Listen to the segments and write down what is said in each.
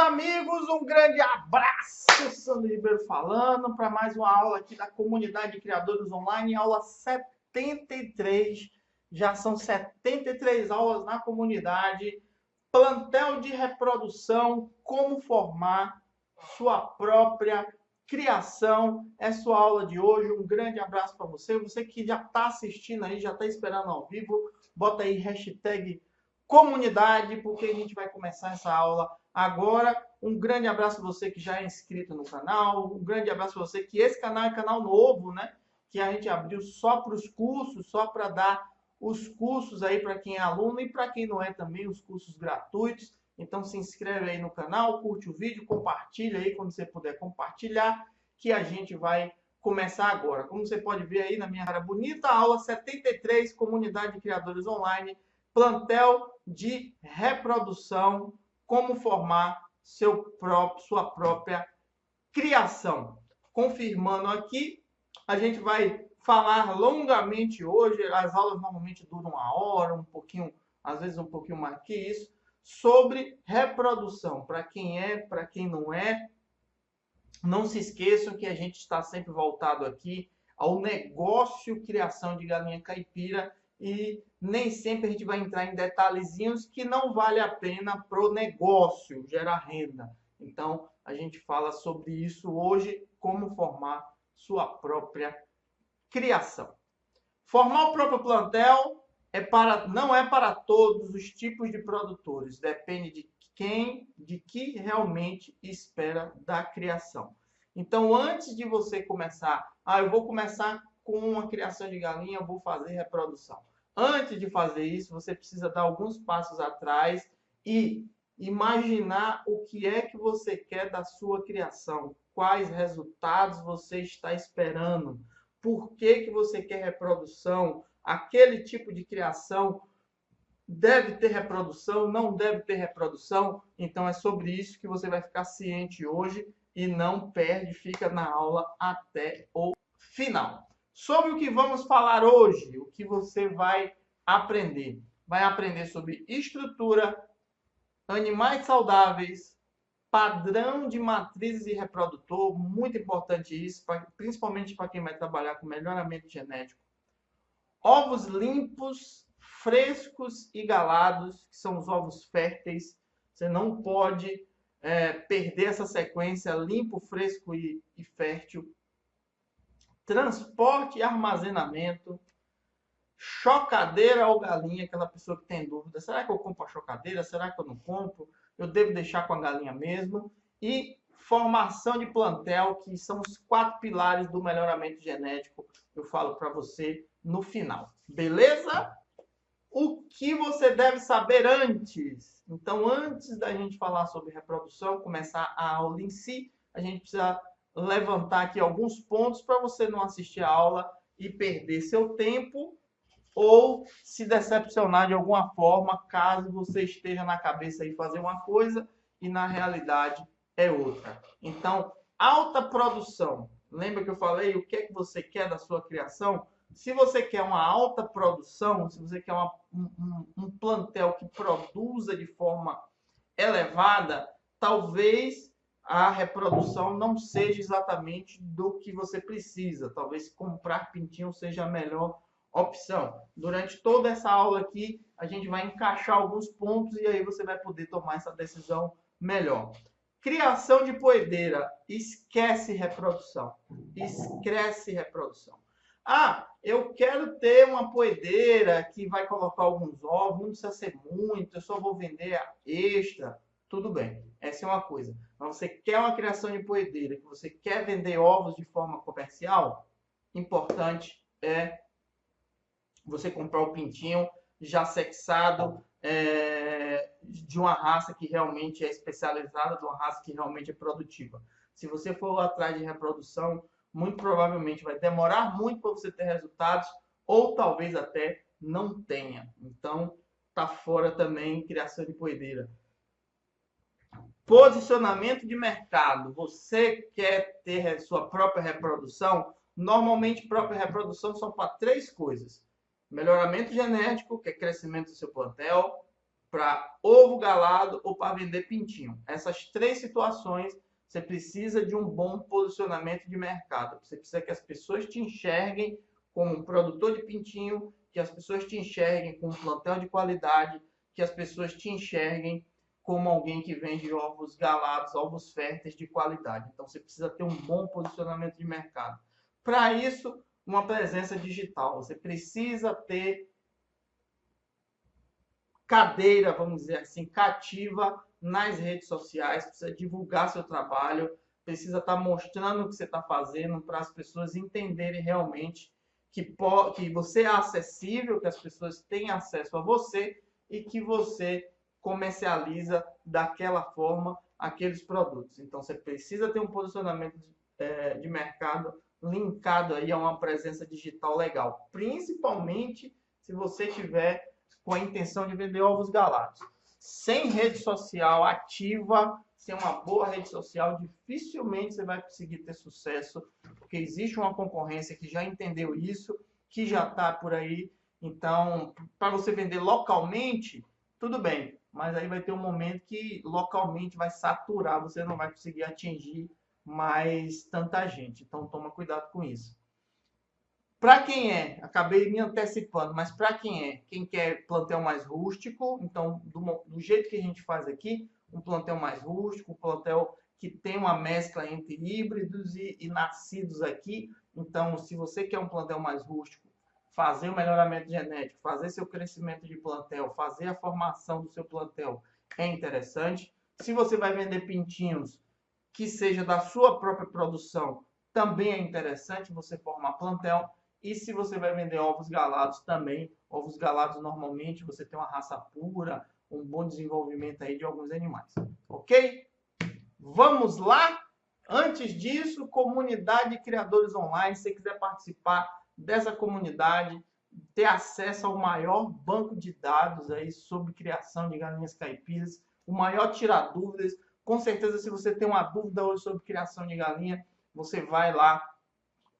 amigos, um grande abraço, Sandro Ribeiro falando para mais uma aula aqui da Comunidade de Criadores Online, aula 73, já são 73 aulas na comunidade, plantel de reprodução, como formar sua própria criação, é sua aula de hoje, um grande abraço para você que já está assistindo aí, já está esperando ao vivo, bota aí hashtag comunidade, porque a gente vai começar essa aula agora. Um grande abraço para você que já é inscrito no canal, um grande abraço para você que esse canal é canal novo, né? Que a gente abriu só para os cursos, só para dar os cursos aí para quem é aluno e para quem não é também, os cursos gratuitos. Então se inscreve aí no canal, curte o vídeo, compartilha aí quando você puder compartilhar, que a gente vai começar agora. Como você pode ver aí na minha cara bonita, aula 73, Comunidade de Criadores Online, plantel de reprodução, como formar sua própria criação. Confirmando aqui, a gente vai falar longamente hoje, as aulas normalmente duram uma hora, um pouquinho, às vezes um pouquinho mais que isso, sobre reprodução, para quem é, para quem não é. Não se esqueçam que a gente está sempre voltado aqui ao negócio criação de galinha caipira, e nem sempre a gente vai entrar em detalhezinhos que não vale a pena para o negócio gerar renda. Então, a gente fala sobre isso hoje, como formar sua própria criação. Formar o próprio plantel não é para todos os tipos de produtores, depende de que realmente espera da criação. Então, antes de você começar, eu vou começar com uma criação de galinha, eu vou fazer reprodução. Antes de fazer isso, você precisa dar alguns passos atrás e imaginar o que é que você quer da sua criação, quais resultados você está esperando, por que você quer reprodução, aquele tipo de criação deve ter reprodução, não deve ter reprodução. Então é sobre isso que você vai ficar ciente hoje e não perde, fica na aula até o final. Sobre o que vamos falar hoje, o que você vai aprender? Vai aprender sobre estrutura, animais saudáveis, padrão de matrizes e reprodutor, muito importante isso, principalmente para quem vai trabalhar com melhoramento genético. Ovos limpos, frescos e galados, que são os ovos férteis. Você não pode perder essa sequência limpo, fresco e fértil. Transporte e armazenamento, chocadeira ou galinha, aquela pessoa que tem dúvida, será que eu compro a chocadeira, será que eu não compro, eu devo deixar com a galinha mesmo, e formação de plantel, que são os 4 pilares do melhoramento genético, eu falo para você no final, beleza? O que você deve saber antes? Então, antes da gente falar sobre reprodução, começar a aula em si, a gente precisa levantar aqui alguns pontos para você não assistir a aula e perder seu tempo ou se decepcionar de alguma forma, caso você esteja na cabeça aí fazer uma coisa e na realidade é outra. Então, alta produção. Lembra que eu falei o que é que você quer da sua criação? Se você quer uma alta produção, se você quer um plantel que produza de forma elevada, talvez a reprodução não seja exatamente do que você precisa. Talvez comprar pintinho seja a melhor opção. Durante toda essa aula aqui, a gente vai encaixar alguns pontos e aí você vai poder tomar essa decisão melhor. Criação de poedeira. Esquece reprodução. Esquece reprodução. Eu quero ter uma poedeira que vai colocar alguns ovos, não precisa ser muito, eu só vou vender a extra. Tudo bem, essa é uma coisa. Mas você quer uma criação de poedeira, que você quer vender ovos de forma comercial, importante é você comprar o pintinho já sexado, de uma raça que realmente é especializada, de uma raça que realmente é produtiva. Se você for atrás de reprodução, muito provavelmente vai demorar muito para você ter resultados, ou talvez até não tenha. Então, tá fora também criação de poedeira. Posicionamento de mercado. Você quer ter sua própria reprodução? Normalmente, própria reprodução são para 3 coisas. Melhoramento genético, que é crescimento do seu plantel. para ovo galado ou para vender pintinho. Essas três situações, você precisa de um bom posicionamento de mercado. Você precisa que as pessoas te enxerguem como um produtor de pintinho, que as pessoas te enxerguem com um plantel de qualidade, que as pessoas te enxerguem como alguém que vende ovos galados, ovos férteis de qualidade. Então, você precisa ter um bom posicionamento de mercado. Para isso, uma presença digital. Você precisa ter cadeira, vamos dizer assim, cativa nas redes sociais, precisa divulgar seu trabalho, precisa estar mostrando o que você está fazendo para as pessoas entenderem realmente que você é acessível, que as pessoas têm acesso a você e que você comercializa daquela forma aqueles produtos. Então, você precisa ter um posicionamento de mercado linkado aí a uma presença digital legal, principalmente se você tiver com a intenção de vender ovos galados. Sem rede social ativa, sem uma boa rede social, dificilmente você vai conseguir ter sucesso, porque existe uma concorrência que já entendeu isso, que já está por aí. Então, para você vender localmente, tudo bem, mas aí vai ter um momento que localmente vai saturar, você não vai conseguir atingir mais tanta gente. Então, toma cuidado com isso. Para quem acabei me antecipando, mas para quem quer plantel mais rústico, então do jeito que a gente faz aqui, um plantel mais rústico, um plantel que tem uma mescla entre híbridos e nascidos aqui. Então, se você quer um plantel mais rústico, fazer o melhoramento genético, fazer seu crescimento de plantel, fazer a formação do seu plantel é interessante. Se você vai vender pintinhos que seja da sua própria produção, também é interessante você formar plantel. E se você vai vender ovos galados também, ovos galados normalmente você tem uma raça pura, um bom desenvolvimento aí de alguns animais. Ok? Vamos lá? Antes disso, comunidade de criadores online. Se você quiser participar dessa comunidade, ter acesso ao maior banco de dados aí sobre criação de galinhas caipiras, o maior tirar dúvidas. Com certeza, se você tem uma dúvida hoje sobre criação de galinha, você vai lá,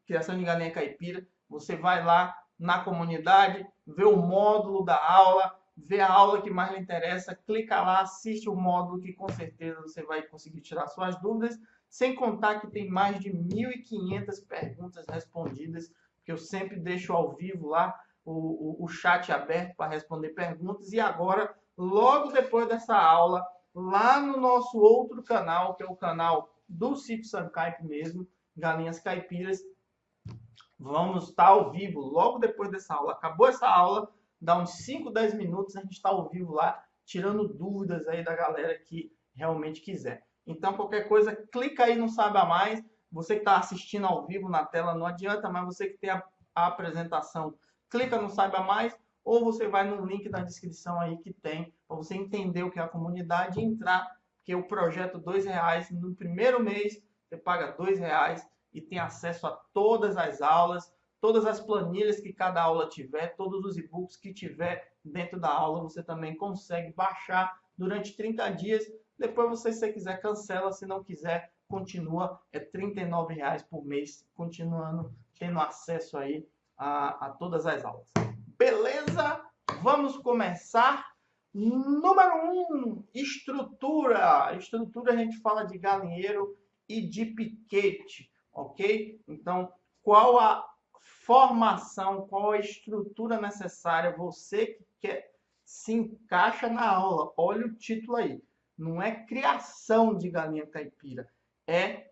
criação de galinha caipira, você vai lá na comunidade, vê o módulo da aula, vê a aula que mais lhe interessa, clica lá, assiste o módulo que com certeza você vai conseguir tirar suas dúvidas, sem contar que tem mais de 1.500 perguntas respondidas, que eu sempre deixo ao vivo lá, o chat aberto para responder perguntas. E agora, logo depois dessa aula, lá no nosso outro canal, que é o canal do Sítio Sancaipe mesmo, Galinhas Caipiras, vamos estar ao vivo logo depois dessa aula. Acabou essa aula, dá uns 5, 10 minutos, a gente está ao vivo lá, tirando dúvidas aí da galera que realmente quiser. Então, qualquer coisa, clica aí no Saiba Mais. Você que está assistindo ao vivo na tela, não adianta, mas você que tem a apresentação, clica no Saiba Mais, ou você vai no link da descrição aí que tem, para você entender o que é a comunidade e entrar, porque o projeto R$2, no primeiro mês, você paga R$2 e tem acesso a todas as aulas, todas as planilhas que cada aula tiver, todos os e-books que tiver dentro da aula, você também consegue baixar durante 30 dias. Depois você, se você quiser, cancela. Se não quiser, continua. É R$39 por mês, continuando tendo acesso aí a todas as aulas. Beleza? Vamos começar. Número 1, estrutura. Estrutura, a gente fala de galinheiro e de piquete, ok? Então, qual a formação, qual a estrutura necessária você que quer se encaixa na aula? Olha o título aí. Não é criação de galinha caipira, é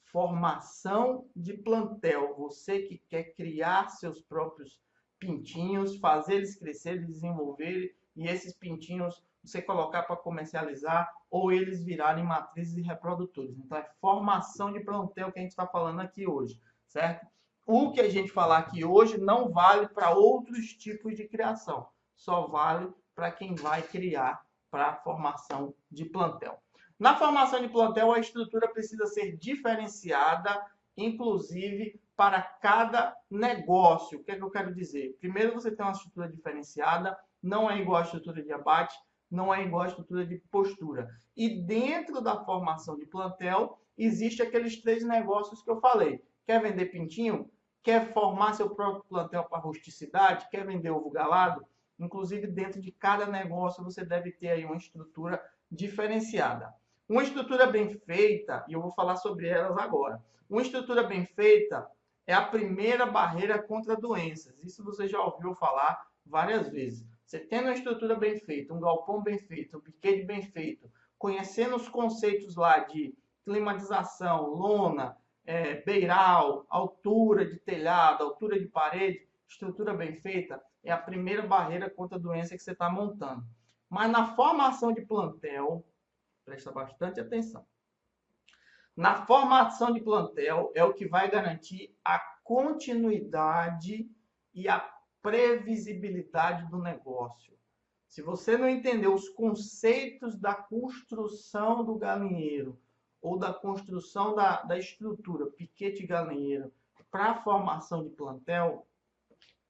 formação de plantel. Você que quer criar seus próprios pintinhos, fazer eles crescerem, desenvolverem, e esses pintinhos você colocar para comercializar ou eles virarem matrizes e reprodutores. Então, é formação de plantel que a gente está falando aqui hoje, certo? O que a gente falar aqui hoje não vale para outros tipos de criação, só vale para quem vai criar para a formação de plantel. Na formação de plantel, a estrutura precisa ser diferenciada, inclusive para cada negócio. O que é que eu quero dizer? Primeiro, você tem uma estrutura diferenciada, não é igual à estrutura de abate, não é igual à estrutura de postura. E dentro da formação de plantel, existe aqueles 3 negócios que eu falei. Quer vender pintinho? Quer formar seu próprio plantel para rusticidade? Quer vender ovo galado? Inclusive, dentro de cada negócio, você deve ter aí uma estrutura diferenciada. Uma estrutura bem feita, e eu vou falar sobre elas agora. Uma estrutura bem feita é a primeira barreira contra doenças. Isso você já ouviu falar várias vezes. Você tendo uma estrutura bem feita, um galpão bem feito, um piquete bem feito, conhecendo os conceitos lá de climatização, lona, beiral, altura de telhado, altura de parede, estrutura bem feita, é a primeira barreira contra a doença que você está montando. Mas na formação de plantel, presta bastante atenção. Na formação de plantel é o que vai garantir a continuidade e a previsibilidade do negócio. Se você não entender os conceitos da construção do galinheiro ou da construção da estrutura, piquete galinheiro, para a formação de plantel,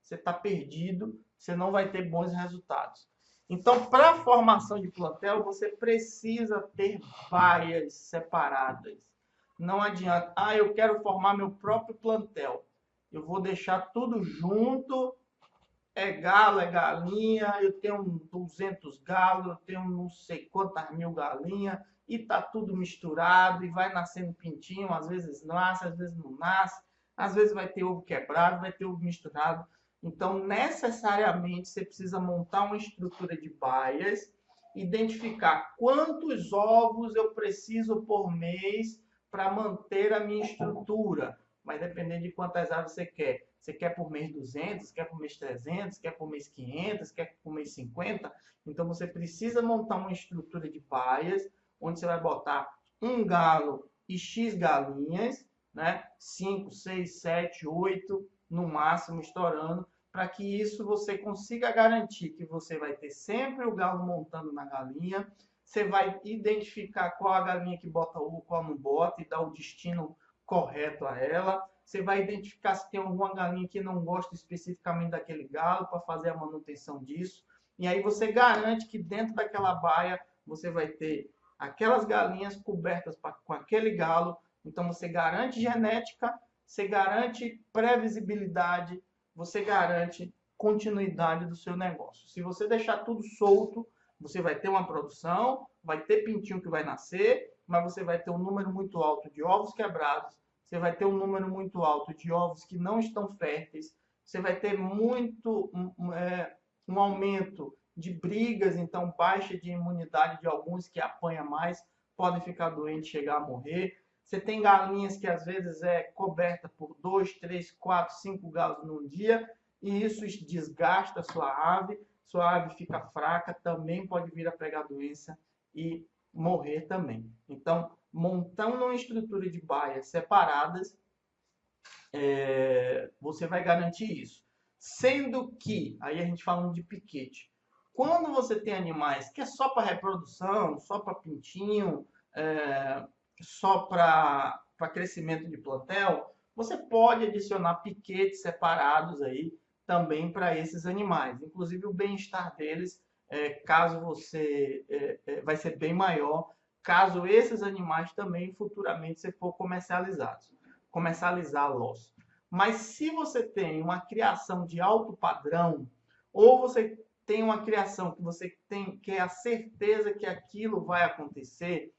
você está perdido, você não vai ter bons resultados. Então, para a formação de plantel, você precisa ter baias separadas. Não adianta, eu quero formar meu próprio plantel. Eu vou deixar tudo junto, é galo, é galinha, eu tenho 200 galos, eu tenho não sei quantas mil galinhas, e tá tudo misturado, e vai nascendo pintinho, às vezes nasce, às vezes não nasce, às vezes vai ter ovo quebrado, vai ter ovo misturado. Então, necessariamente, você precisa montar uma estrutura de baias, identificar quantos ovos eu preciso por mês para manter a minha estrutura. Vai depender de quantas aves você quer. Você quer por mês 200, quer por mês 300, quer por mês 500, quer por mês 50. Então, você precisa montar uma estrutura de baias, onde você vai botar um galo e X galinhas, né? 5, 6, 7, 8, no máximo, estourando, para que isso você consiga garantir que você vai ter sempre o galo montando na galinha, você vai identificar qual a galinha que bota ovo, qual não bota, e dar o destino correto a ela. Você vai identificar se tem alguma galinha que não gosta especificamente daquele galo, para fazer a manutenção disso. E aí você garante que dentro daquela baia você vai ter aquelas galinhas cobertas com aquele galo. Então você garante genética, você garante previsibilidade, você garante continuidade do seu negócio. Se você deixar tudo solto, você vai ter uma produção, vai ter pintinho que vai nascer, mas você vai ter um número muito alto de ovos quebrados, você vai ter um número muito alto de ovos que não estão férteis, você vai ter um aumento de brigas, então baixa de imunidade de alguns que apanham mais, podem ficar doentes, chegar a morrer. Você tem galinhas que às vezes é coberta por 2, 3, 4, 5 galos num dia, e isso desgasta a sua ave fica fraca, também pode vir a pegar doença e morrer também. Então, montando uma estrutura de baias separadas, você vai garantir isso. Sendo que, aí a gente falando de piquete, quando você tem animais que é só para reprodução, só para pintinho, só para crescimento de plantel, você pode adicionar piquetes separados aí também para esses animais. Inclusive o bem-estar deles, caso você vai ser bem maior, caso esses animais também futuramente se for comercializá-los. Mas se você tem uma criação de alto padrão, ou você tem uma criação que você quer a certeza que aquilo vai acontecer,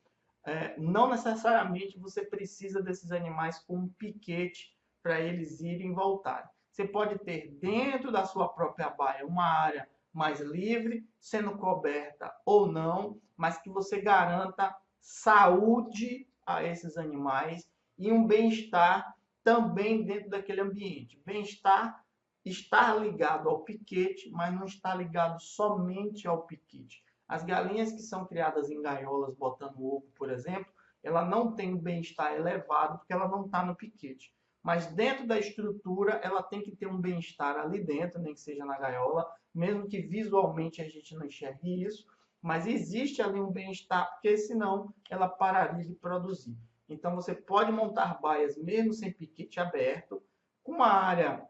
não necessariamente você precisa desses animais com um piquete para eles irem e voltarem. Você pode ter dentro da sua própria baia uma área mais livre, sendo coberta ou não, mas que você garanta saúde a esses animais e um bem-estar também dentro daquele ambiente. Bem-estar está ligado ao piquete, mas não está ligado somente ao piquete. As galinhas que são criadas em gaiolas botando ovo, por exemplo, ela não tem um bem-estar elevado porque ela não está no piquete. Mas dentro da estrutura, ela tem que ter um bem-estar ali dentro, nem que seja na gaiola, mesmo que visualmente a gente não enxergue isso, mas existe ali um bem-estar, porque senão ela pararia de produzir. Então você pode montar baias mesmo sem piquete aberto, com uma área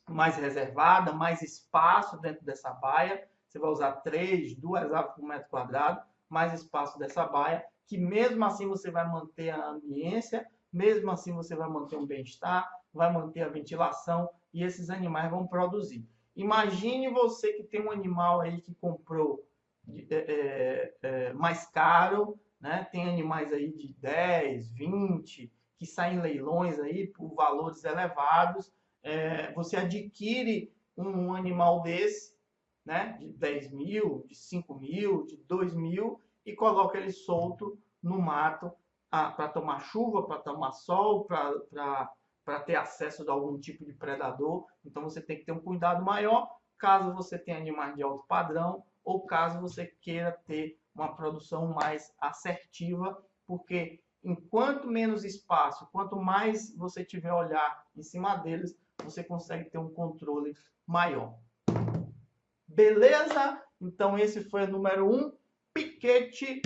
mais reservada, mais espaço dentro dessa baia. Você vai usar 2 aves por metro quadrado, mais espaço dessa baia, que mesmo assim você vai manter a ambiência, mesmo assim você vai manter um bem-estar, vai manter a ventilação e esses animais vão produzir. Imagine você que tem um animal aí que comprou mais caro, né? Tem animais aí de 10, 20, que saem em leilões aí por valores elevados. Você adquire um animal desse, né? De 10 mil, de 5 mil, de 2 mil e coloca ele solto no mato para tomar chuva, para tomar sol, para ter acesso a algum tipo de predador. Então você tem que ter um cuidado maior caso você tenha animais de alto padrão ou caso você queira ter uma produção mais assertiva, porque enquanto menos espaço, quanto mais você tiver olhar em cima deles, você consegue ter um controle maior. Beleza? Então esse foi o número 1, piquete.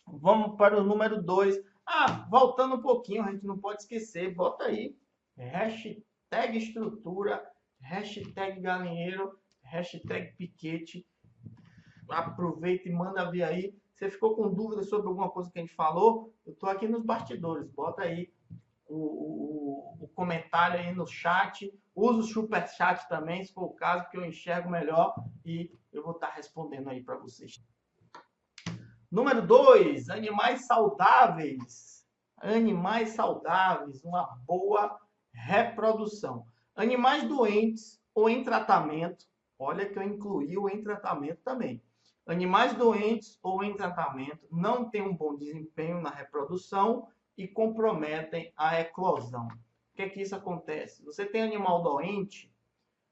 Vamos para o número 2. Voltando um pouquinho, a gente não pode esquecer, bota aí, hashtag estrutura, hashtag galinheiro, hashtag piquete. Aproveita e manda ver aí. Você ficou com dúvida sobre alguma coisa que a gente falou? Eu estou aqui nos bastidores. Bota aí o comentário aí no chat. Usa o super chat também, se for o caso, porque eu enxergo melhor e eu vou estar respondendo aí para vocês. Número 2, animais saudáveis. Animais saudáveis, uma boa reprodução. Animais doentes ou em tratamento. Olha que eu incluí o em tratamento também. Animais doentes ou em tratamento não têm um bom desempenho na reprodução e comprometem a eclosão. O que é que isso acontece? Você tem animal doente,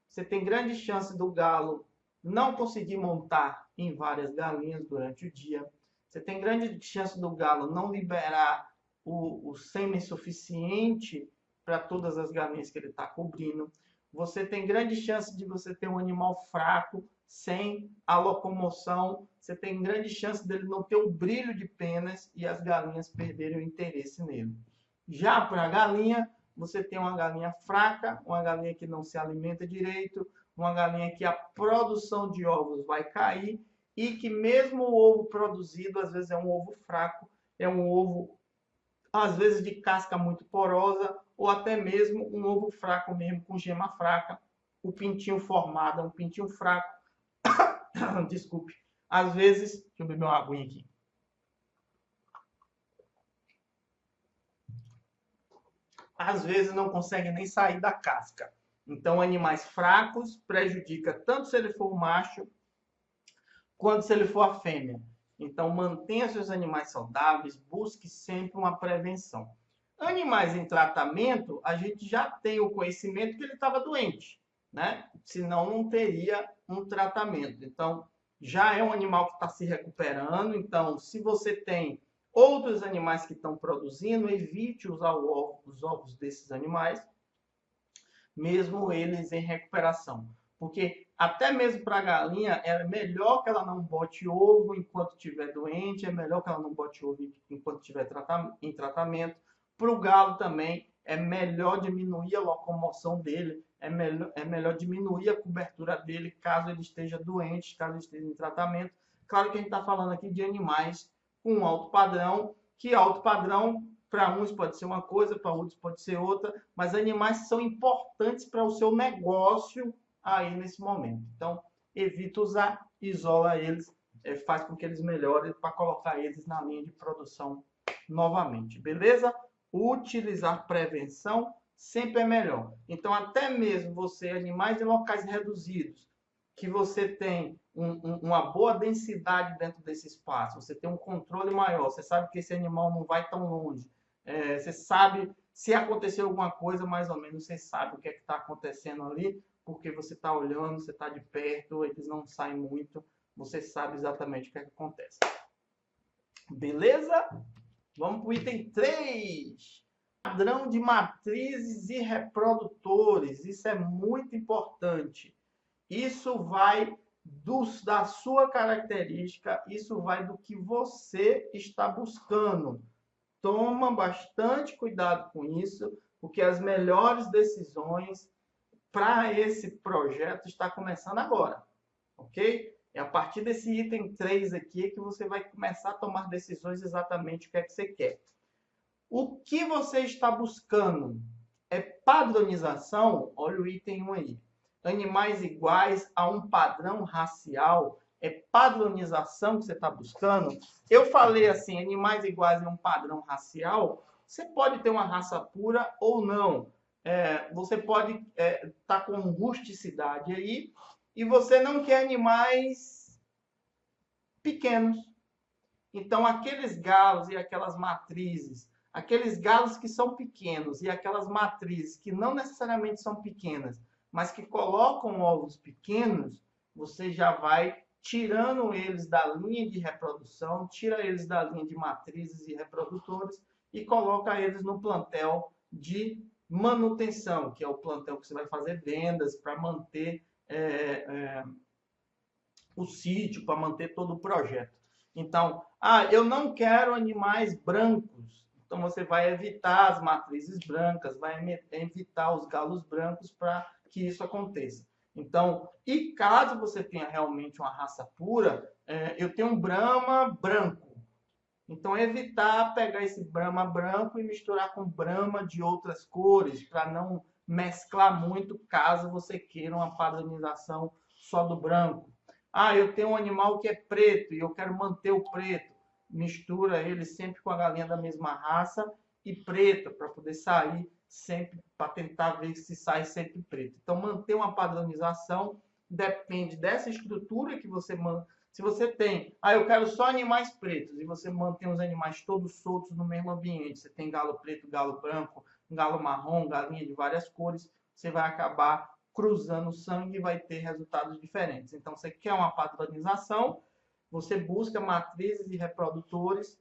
você tem grande chance do galo não conseguir montar em várias galinhas durante o dia. Você tem grande chance do galo não liberar o sêmen suficiente para todas as galinhas que ele está cobrindo. Você tem grande chance de você ter um animal fraco, sem a locomoção. Você tem grande chance dele não ter o brilho de penas e as galinhas perderem o interesse nele. Já para a galinha, você tem uma galinha fraca, uma galinha que não se alimenta direito, uma galinha que a produção de ovos vai cair e que mesmo o ovo produzido, às vezes é um ovo fraco, é um ovo, às vezes de casca muito porosa, ou até mesmo um ovo fraco mesmo, com gema fraca, o pintinho formado, um pintinho fraco. Desculpe. Às vezes, deixa eu beber uma aguinha aqui. Às vezes não consegue nem sair da casca. Então, animais fracos prejudica tanto se ele for o macho, quanto se ele for a fêmea. Então, mantenha seus animais saudáveis, busque sempre uma prevenção. Animais em tratamento, a gente já tem o conhecimento que ele estava doente, né? Senão não teria um tratamento. Então, já é um animal que está se recuperando. Então, se você tem outros animais que estão produzindo, evite usar os ovos desses animais, mesmo eles em recuperação. Porque até mesmo para a galinha, é melhor que ela não bote ovo enquanto estiver doente, é melhor que ela não bote ovo enquanto estiver em tratamento. Para o galo também, é melhor diminuir a locomoção dele, é melhor diminuir a cobertura dele caso ele esteja doente, caso ele esteja em tratamento. Claro que a gente está falando aqui de animais com alto padrão, que alto padrão para uns pode ser uma coisa, para outros pode ser outra, mas animais são importantes para o seu negócio aí nesse momento. Então, evita usar, isola eles, faz com que eles melhorem para colocar eles na linha de produção novamente, beleza? Utilizar prevenção sempre é melhor. Então, até mesmo você, animais em locais reduzidos, que você tem uma boa densidade dentro desse espaço, você tem um controle maior, você sabe que esse animal não vai tão longe, você sabe se acontecer alguma coisa, mais ou menos você sabe o que é que está acontecendo ali, porque você está olhando, você está de perto, eles não saem muito, você sabe exatamente o que é que acontece. Beleza? Vamos para o item 3. Padrão de matrizes e reprodutores. Isso é muito importante. Isso vai da sua característica, isso vai do que você está buscando. Toma bastante cuidado com isso, porque as melhores decisões para esse projeto está começando agora, ok? É a partir desse item 3 aqui que você vai começar a tomar decisões exatamente o que é que você quer. O que você está buscando é padronização? Olha o item 1 aí. animais iguais a um padrão racial? É padronização que você está buscando? Eu falei assim, animais iguais a um padrão racial, você pode ter uma raça pura ou não. Você pode estar com rusticidade aí e você não quer animais pequenos. Então, aqueles galos e aquelas matrizes, aqueles galos que são pequenos e aquelas matrizes que não necessariamente são pequenas, mas que colocam ovos pequenos, você já vai tirando eles da linha de reprodução, tira eles da linha de matrizes e reprodutores e coloca eles no plantel de manutenção, que é o plantel que você vai fazer vendas para manter o sítio, para manter todo o projeto. Então, eu não quero animais brancos. Então, você vai evitar as matrizes brancas, vai evitar os galos brancos para que isso aconteça. Então, e caso você tenha realmente uma raça pura, eu tenho um Brahma branco. Então, evitar pegar esse Brahma branco e misturar com Brahma de outras cores, para não mesclar muito, caso você queira uma padronização só do branco. Eu tenho um animal que é preto e eu quero manter o preto. Mistura ele sempre com a galinha da mesma raça e preta, para poder sair sempre, para tentar ver se sai sempre preto. Então, manter uma padronização depende dessa estrutura que você mantém. Se você tem, eu quero só animais pretos, e você mantém os animais todos soltos no mesmo ambiente, você tem galo preto, galo branco, galo marrom, galinha de várias cores, você vai acabar cruzando o sangue e vai ter resultados diferentes. Então, você quer uma padronização, você busca matrizes e reprodutores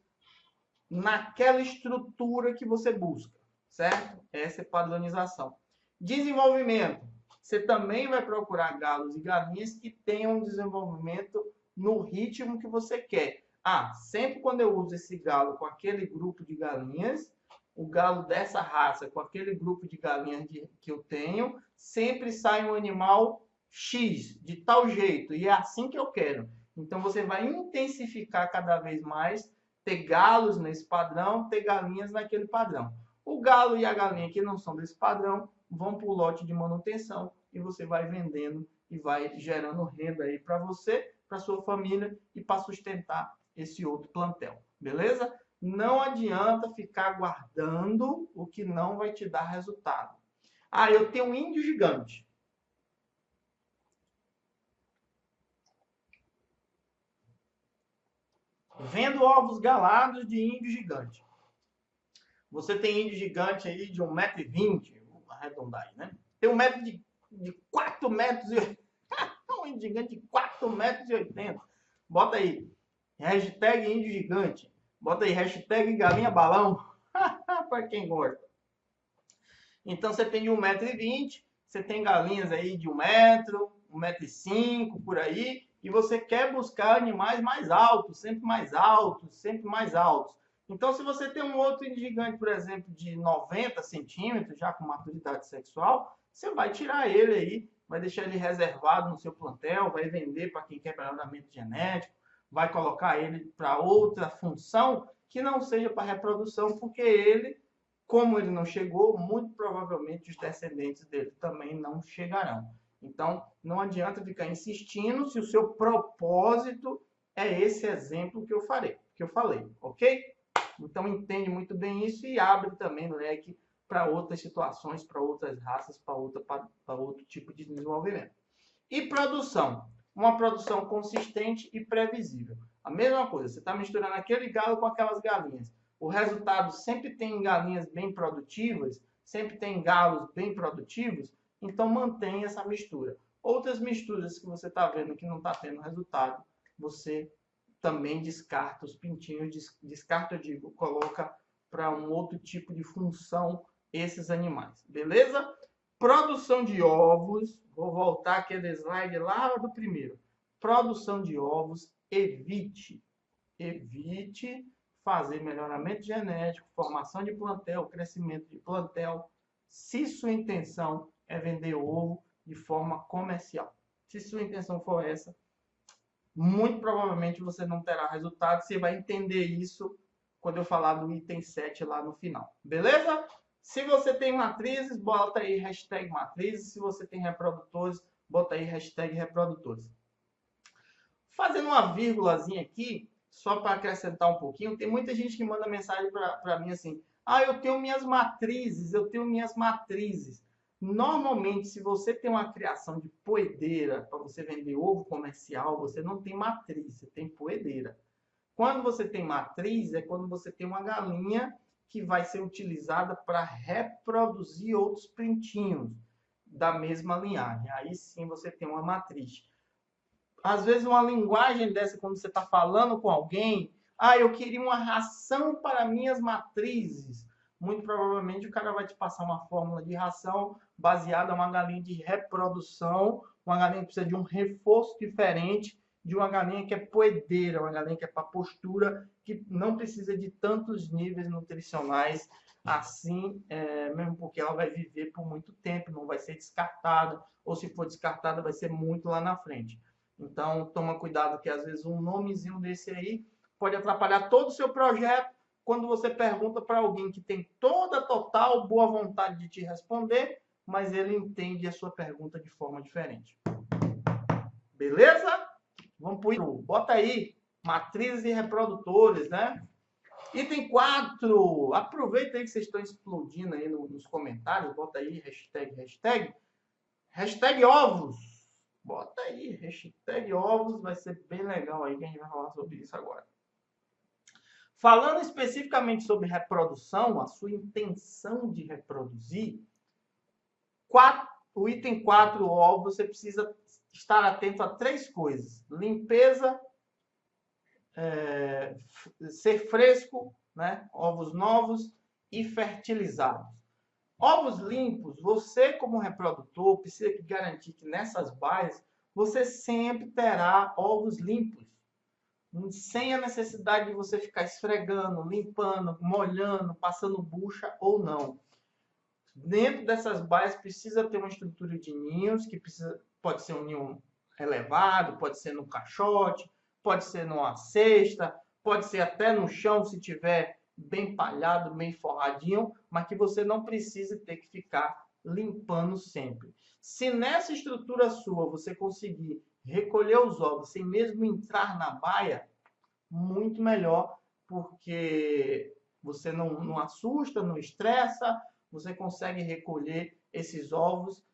naquela estrutura que você busca, certo? Essa é padronização. Desenvolvimento. Você também vai procurar galos e galinhas que tenham um desenvolvimento no ritmo que você quer. Sempre quando eu uso esse galo com aquele grupo de galinhas, o galo dessa raça com aquele grupo de galinhas que eu tenho, sempre sai um animal X, de tal jeito, e é assim que eu quero. Então, você vai intensificar cada vez mais, ter galos nesse padrão, ter galinhas naquele padrão. O galo e a galinha que não são desse padrão vão para o lote de manutenção e você vai vendendo e vai gerando renda aí para você, para sua família e para sustentar esse outro plantel, beleza? Não adianta ficar guardando o que não vai te dar resultado. Eu tenho um índio gigante. Vendo ovos galados de índio gigante. Você tem índio gigante aí de 1,20 m, vou arredondar aí, né? Tem um metro de 4 metros e... um índio gigante de 4,80 m. Bota aí, hashtag índio gigante. Bota aí, hashtag galinha balão. Para quem gosta. Então, você tem de 1,20 m, você tem galinhas aí de 1 metro, 1,5 m, por aí, e você quer buscar animais mais altos, sempre mais altos, sempre mais altos. Então, se você tem um outro gigante, por exemplo, de 90 centímetros, já com maturidade sexual, você vai tirar ele aí, vai deixar ele reservado no seu plantel, vai vender para quem quer melhoramento genético, vai colocar ele para outra função que não seja para reprodução, porque ele, como ele não chegou, muito provavelmente os descendentes dele também não chegarão. Então, não adianta ficar insistindo se o seu propósito é esse exemplo que eu falei, ok? Então, entende muito bem isso e abre também o leque para outras situações, para outras raças, para outro tipo de desenvolvimento. E produção. Uma produção consistente e previsível. A mesma coisa, você está misturando aquele galo com aquelas galinhas. O resultado sempre tem galinhas bem produtivas, sempre tem galos bem produtivos, então mantenha essa mistura. Outras misturas que você está vendo que não está tendo resultado, você também descarta os pintinhos, descarta, eu digo, coloca para um outro tipo de função esses animais, beleza? Produção de ovos, vou voltar aquele slide lá do primeiro. Produção de ovos, evite fazer melhoramento genético, formação de plantel, crescimento de plantel, se sua intenção é vender ovo de forma comercial. Se sua intenção for essa, muito provavelmente você não terá resultado. Você vai entender isso quando eu falar do item 7 lá no final. Beleza? Se você tem matrizes, bota aí hashtag matrizes. Se você tem reprodutores, bota aí hashtag reprodutores. Fazendo uma vírgulazinha aqui, só para acrescentar um pouquinho, tem muita gente que manda mensagem para mim assim, eu tenho minhas matrizes, Normalmente, se você tem uma criação de poedeira para você vender ovo comercial, você não tem matriz, você tem poedeira. Quando você tem matriz, é quando você tem uma galinha que vai ser utilizada para reproduzir outros pintinhos da mesma linhagem. Aí sim você tem uma matriz. Às vezes uma linguagem dessa, quando você está falando com alguém, eu queria uma ração para minhas matrizes. Muito provavelmente o cara vai te passar uma fórmula de ração baseada em uma galinha de reprodução, uma galinha que precisa de um reforço diferente, de uma galinha que é poedeira, uma galinha que é para postura, que não precisa de tantos níveis nutricionais assim, mesmo porque ela vai viver por muito tempo, não vai ser descartada, ou se for descartada vai ser muito lá na frente. Então, toma cuidado que às vezes um nomezinho desse aí pode atrapalhar todo o seu projeto quando você pergunta para alguém que tem toda a total boa vontade de te responder, mas ele entende a sua pergunta de forma diferente. Beleza? Vamos para o bota aí, matrizes e reprodutores, né? Item 4. Aproveita aí que vocês estão explodindo aí nos comentários, bota aí hashtag ovos. Bota aí, hashtag ovos, vai ser bem legal aí que a gente vai falar sobre isso agora. Falando especificamente sobre reprodução, a sua intenção de reproduzir, o item 4, ovos, você precisa estar atento a 3 coisas. Limpeza, ser fresco, né? Ovos novos e fertilizados. Ovos limpos, você como reprodutor precisa garantir que nessas baias você sempre terá ovos limpos, sem a necessidade de você ficar esfregando, limpando, molhando, passando bucha ou não. Dentro dessas baias precisa ter uma estrutura de ninhos, que pode ser um ninho elevado, pode ser no caixote, pode ser numa cesta, pode ser até no chão se tiver bem palhado, bem forradinho, mas que você não precise ter que ficar limpando sempre. Se nessa estrutura sua você conseguir recolher os ovos sem mesmo entrar na baia, muito melhor, porque você não assusta, não estressa, você consegue recolher esses ovos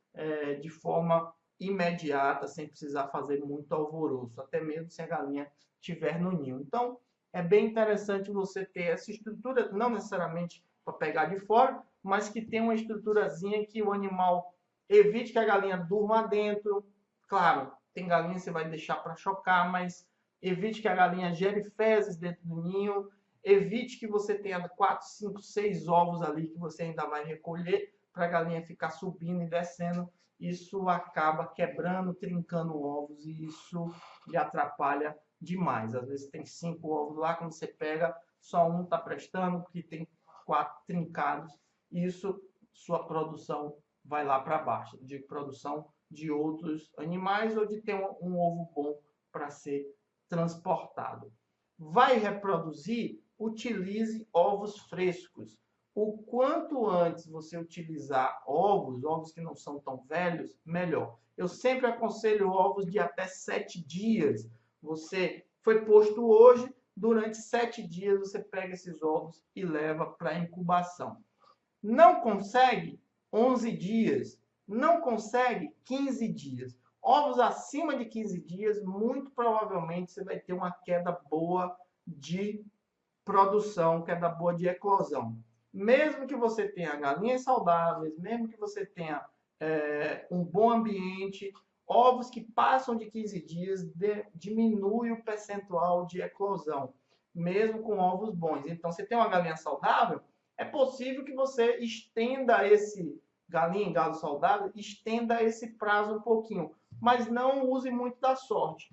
de forma imediata, sem precisar fazer muito alvoroço, até mesmo se a galinha estiver no ninho. Então, é bem interessante você ter essa estrutura, não necessariamente para pegar de fora, mas que tem uma estruturazinha que o animal evite que a galinha durma dentro. Claro, tem galinha que você vai deixar para chocar, mas evite que a galinha gere fezes dentro do ninho, evite que você tenha 4, 5, 6 ovos ali que você ainda vai recolher para a galinha ficar subindo e descendo. Isso acaba quebrando, trincando ovos e isso lhe atrapalha demais. Às vezes tem 5 ovos lá, quando você pega, só um está prestando, porque tem 4 trincados. Isso, sua produção vai lá para baixo, de produção de outros animais ou de ter um ovo bom para ser transportado. Vai reproduzir? Utilize ovos frescos. O quanto antes você utilizar ovos que não são tão velhos, melhor. Eu sempre aconselho ovos de até 7 dias. Você foi posto hoje, durante 7 dias você pega esses ovos e leva para incubação. Não consegue? 11 dias. Não consegue? 15 dias. Ovos acima de 15 dias, muito provavelmente você vai ter uma queda boa de produção, queda boa de eclosão. Mesmo que você tenha galinhas saudáveis, mesmo que você tenha um bom ambiente, ovos que passam de 15 dias diminui o percentual de eclosão, mesmo com ovos bons. Então, se tem uma galinha saudável, é possível que você estenda esse galo saudável, estenda esse prazo um pouquinho, mas não use muito da sorte.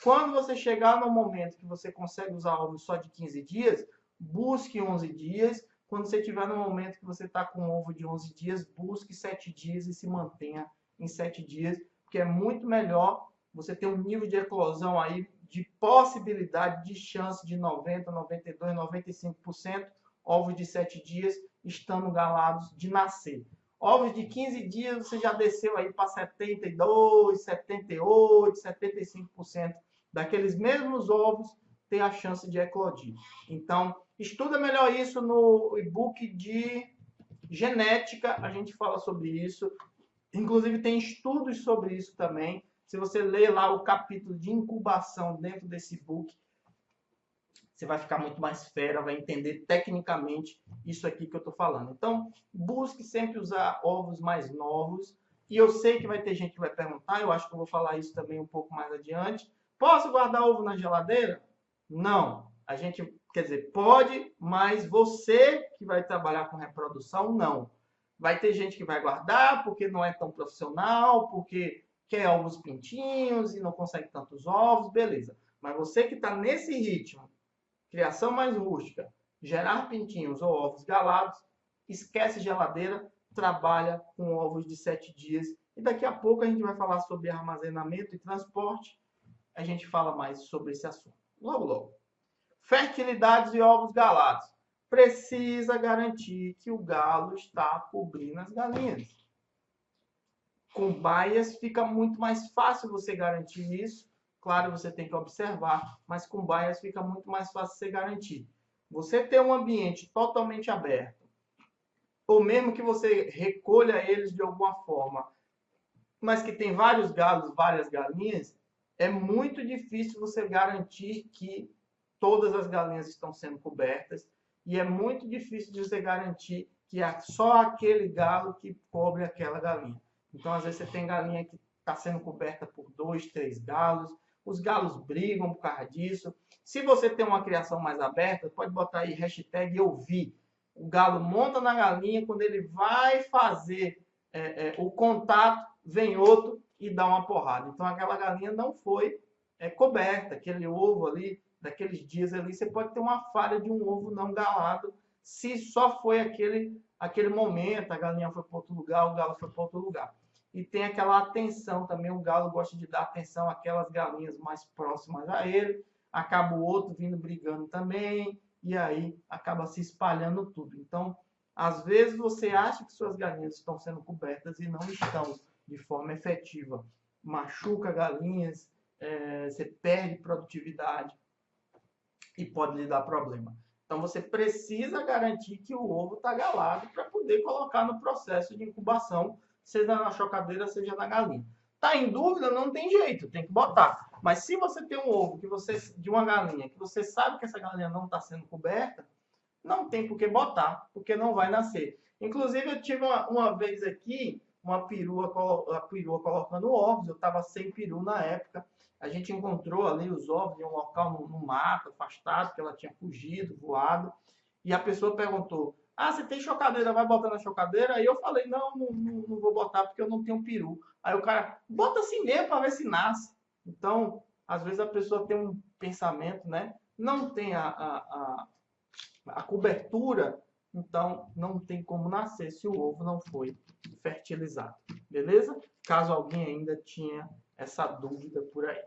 Quando você chegar no momento que você consegue usar ovos só de 15 dias, busque 11 dias. Quando você estiver no momento que você está com um ovo de 11 dias, busque 7 dias e se mantenha em 7 dias, porque é muito melhor você ter um nível de eclosão aí de possibilidade, de chance de 90, 92, 95%, ovos de 7 dias estando galados de nascer. Ovos de 15 dias você já desceu aí para 72, 78, 75% daqueles mesmos ovos ter a chance de eclodir. Então, estuda melhor isso no e-book de genética, a gente fala sobre isso. Inclusive tem estudos sobre isso também. Se você ler lá o capítulo de incubação dentro desse e-book, você vai ficar muito mais fera, vai entender tecnicamente isso aqui que eu estou falando. Então, busque sempre usar ovos mais novos. E eu sei que vai ter gente que vai perguntar, eu acho que eu vou falar isso também um pouco mais adiante. Posso guardar ovo na geladeira? Não. A gente, quer dizer, pode, mas você que vai trabalhar com reprodução, não. Vai ter gente que vai guardar porque não é tão profissional, porque quer ovos pintinhos e não consegue tantos ovos, beleza. Mas você que está nesse ritmo, criação mais rústica, gerar pintinhos ou ovos galados, esquece geladeira, trabalha com ovos de 7 dias. E daqui a pouco a gente vai falar sobre armazenamento e transporte. A gente fala mais sobre esse assunto. Logo, logo. Fertilidades e ovos galados. Precisa garantir que o galo está cobrindo as galinhas. Com baias fica muito mais fácil você garantir isso. Claro, você tem que observar, mas com baias fica muito mais fácil você garantir. Você ter um ambiente totalmente aberto, ou mesmo que você recolha eles de alguma forma, mas que tem vários galos, várias galinhas, é muito difícil você garantir que todas as galinhas estão sendo cobertas e é muito difícil de você garantir que é só aquele galo que cobre aquela galinha. Então, às vezes, você tem galinha que está sendo coberta por 2, 3 galos. Os galos brigam por causa disso. Se você tem uma criação mais aberta, pode botar aí hashtag eu vi. O galo monta na galinha, quando ele vai fazer o contato, vem outro e dá uma porrada. Então, aquela galinha não foi coberta. Aquele ovo ali, daqueles dias ali, você pode ter uma falha de um ovo não galado, se só foi aquele momento, a galinha foi para outro lugar, o galo foi para outro lugar. E tem aquela atenção também, o galo gosta de dar atenção àquelas galinhas mais próximas a ele, acaba o outro vindo brigando também, e aí acaba se espalhando tudo. Então, às vezes você acha que suas galinhas estão sendo cobertas e não estão de forma efetiva. Machuca galinhas, você perde produtividade e pode lhe dar problema. Então, você precisa garantir que o ovo está galado para poder colocar no processo de incubação, seja na chocadeira, seja na galinha. Tá em dúvida? Não tem jeito, tem que botar. Mas se você tem um ovo de uma galinha, que você sabe que essa galinha não está sendo coberta, não tem por que botar, porque não vai nascer. Inclusive, eu tive uma vez aqui, uma perua colocando ovos, eu estava sem peru na época. A gente encontrou ali os ovos em um local no mato, afastado, que ela tinha fugido, voado. E a pessoa perguntou, você tem chocadeira, vai botar na chocadeira? Aí eu falei, não vou botar porque eu não tenho peru. Aí o cara, bota assim mesmo para ver se nasce. Então, às vezes a pessoa tem um pensamento, né? Não tem a cobertura, então não tem como nascer se o ovo não foi fertilizado. Beleza? Caso alguém ainda tinha essa dúvida por aí.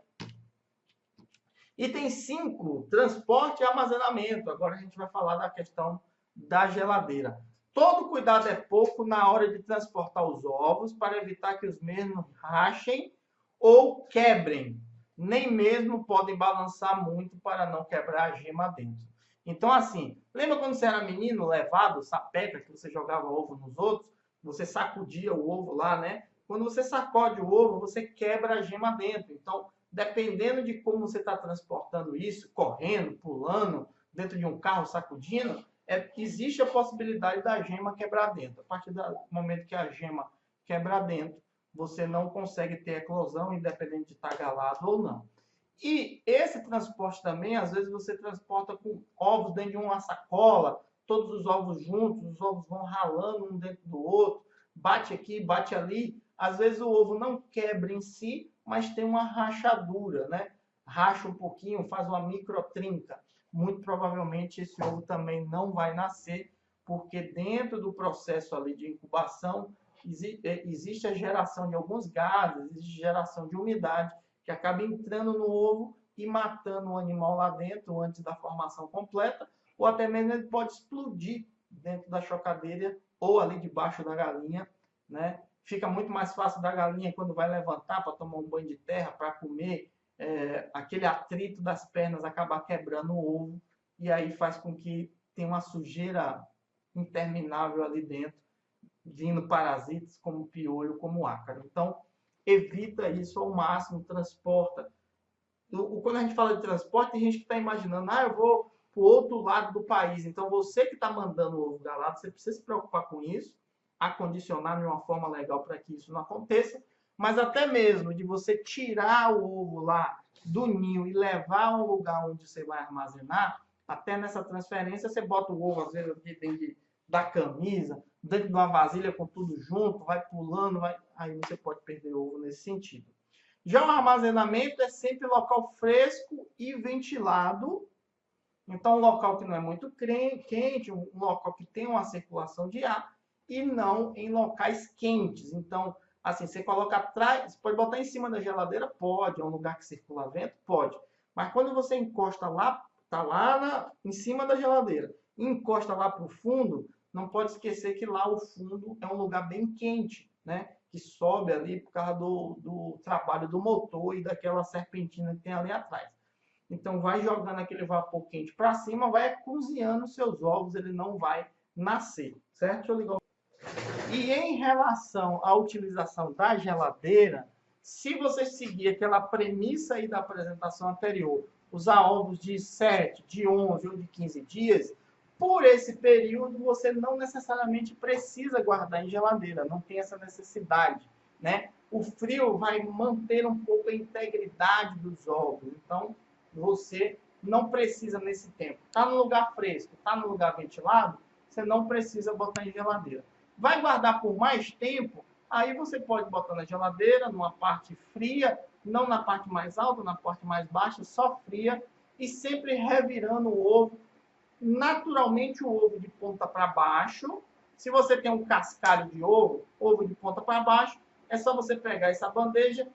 Item 5, transporte e armazenamento. Agora a gente vai falar da questão da geladeira. Todo cuidado é pouco na hora de transportar os ovos para evitar que os mesmos rachem ou quebrem. Nem mesmo podem balançar muito para não quebrar a gema dentro. Então, assim, lembra quando você era menino, levado, sapeca, que você jogava ovo nos outros? Você sacudia o ovo lá, né? Quando você sacode o ovo, você quebra a gema dentro. Então, dependendo de como você está transportando isso, correndo, pulando, dentro de um carro, sacudindo, existe a possibilidade da gema quebrar dentro. A partir do momento que a gema quebra dentro, você não consegue ter eclosão, independente de estar galado ou não. E esse transporte também, às vezes você transporta com ovos dentro de uma sacola, todos os ovos juntos, os ovos vão ralando um dentro do outro, bate aqui, bate ali. Às vezes o ovo não quebra em si, mas tem uma rachadura, né? Racha um pouquinho, faz uma microtrinca. Muito provavelmente esse ovo também não vai nascer, porque dentro do processo ali de incubação existe a geração de alguns gases, existe geração de umidade, que acaba entrando no ovo e matando o animal lá dentro antes da formação completa, ou até mesmo ele pode explodir dentro da chocadeira ou ali debaixo da galinha né? Fica muito mais fácil da galinha quando vai levantar para tomar um banho de terra, para comer, aquele atrito das pernas acaba quebrando o ovo e aí faz com que tenha uma sujeira interminável ali dentro, vindo parasitas como piolho, como ácaro. Então, evita isso ao máximo, transporta. Quando a gente fala de transporte, tem gente que está imaginando, eu vou para o outro lado do país. Então, você que está mandando o ovo galado, você precisa se preocupar com isso, acondicionar de uma forma legal para que isso não aconteça, mas até mesmo de você tirar o ovo lá do ninho e levar a um lugar onde você vai armazenar, até nessa transferência você bota o ovo, às vezes, dentro da camisa, dentro de uma vasilha com tudo junto, vai pulando, aí você pode perder ovo nesse sentido. Já o armazenamento é sempre local fresco e ventilado. Então, um local que não é muito quente, um local que tem uma circulação de ar e não em locais quentes. Então, assim, você coloca atrás, pode botar em cima da geladeira? Pode. É um lugar que circula vento? Pode. Mas quando você encosta lá, tá lá em cima da geladeira, e encosta lá para o fundo, não pode esquecer que lá o fundo é um lugar bem quente, né? Que sobe ali por causa do trabalho do motor e daquela serpentina que tem ali atrás. Então, vai jogando aquele vapor quente para cima, vai cozinhando seus ovos, ele não vai nascer, certo? Deixa eu ligar. E em relação à utilização da geladeira, se você seguir aquela premissa aí da apresentação anterior, usar ovos de 7, de 11 ou de 15 dias, por esse período você não necessariamente precisa guardar em geladeira, não tem essa necessidade, né? O frio vai manter um pouco a integridade dos ovos, então você não precisa nesse tempo. Está no lugar fresco, está no lugar ventilado, você não precisa botar em geladeira. Vai guardar por mais tempo, aí você pode botar na geladeira, numa parte fria, não na parte mais alta, na parte mais baixa, só fria, e sempre revirando o ovo, naturalmente o ovo de ponta para baixo. Se você tem um cascalho de ovo de ponta para baixo, é só você pegar essa bandeja,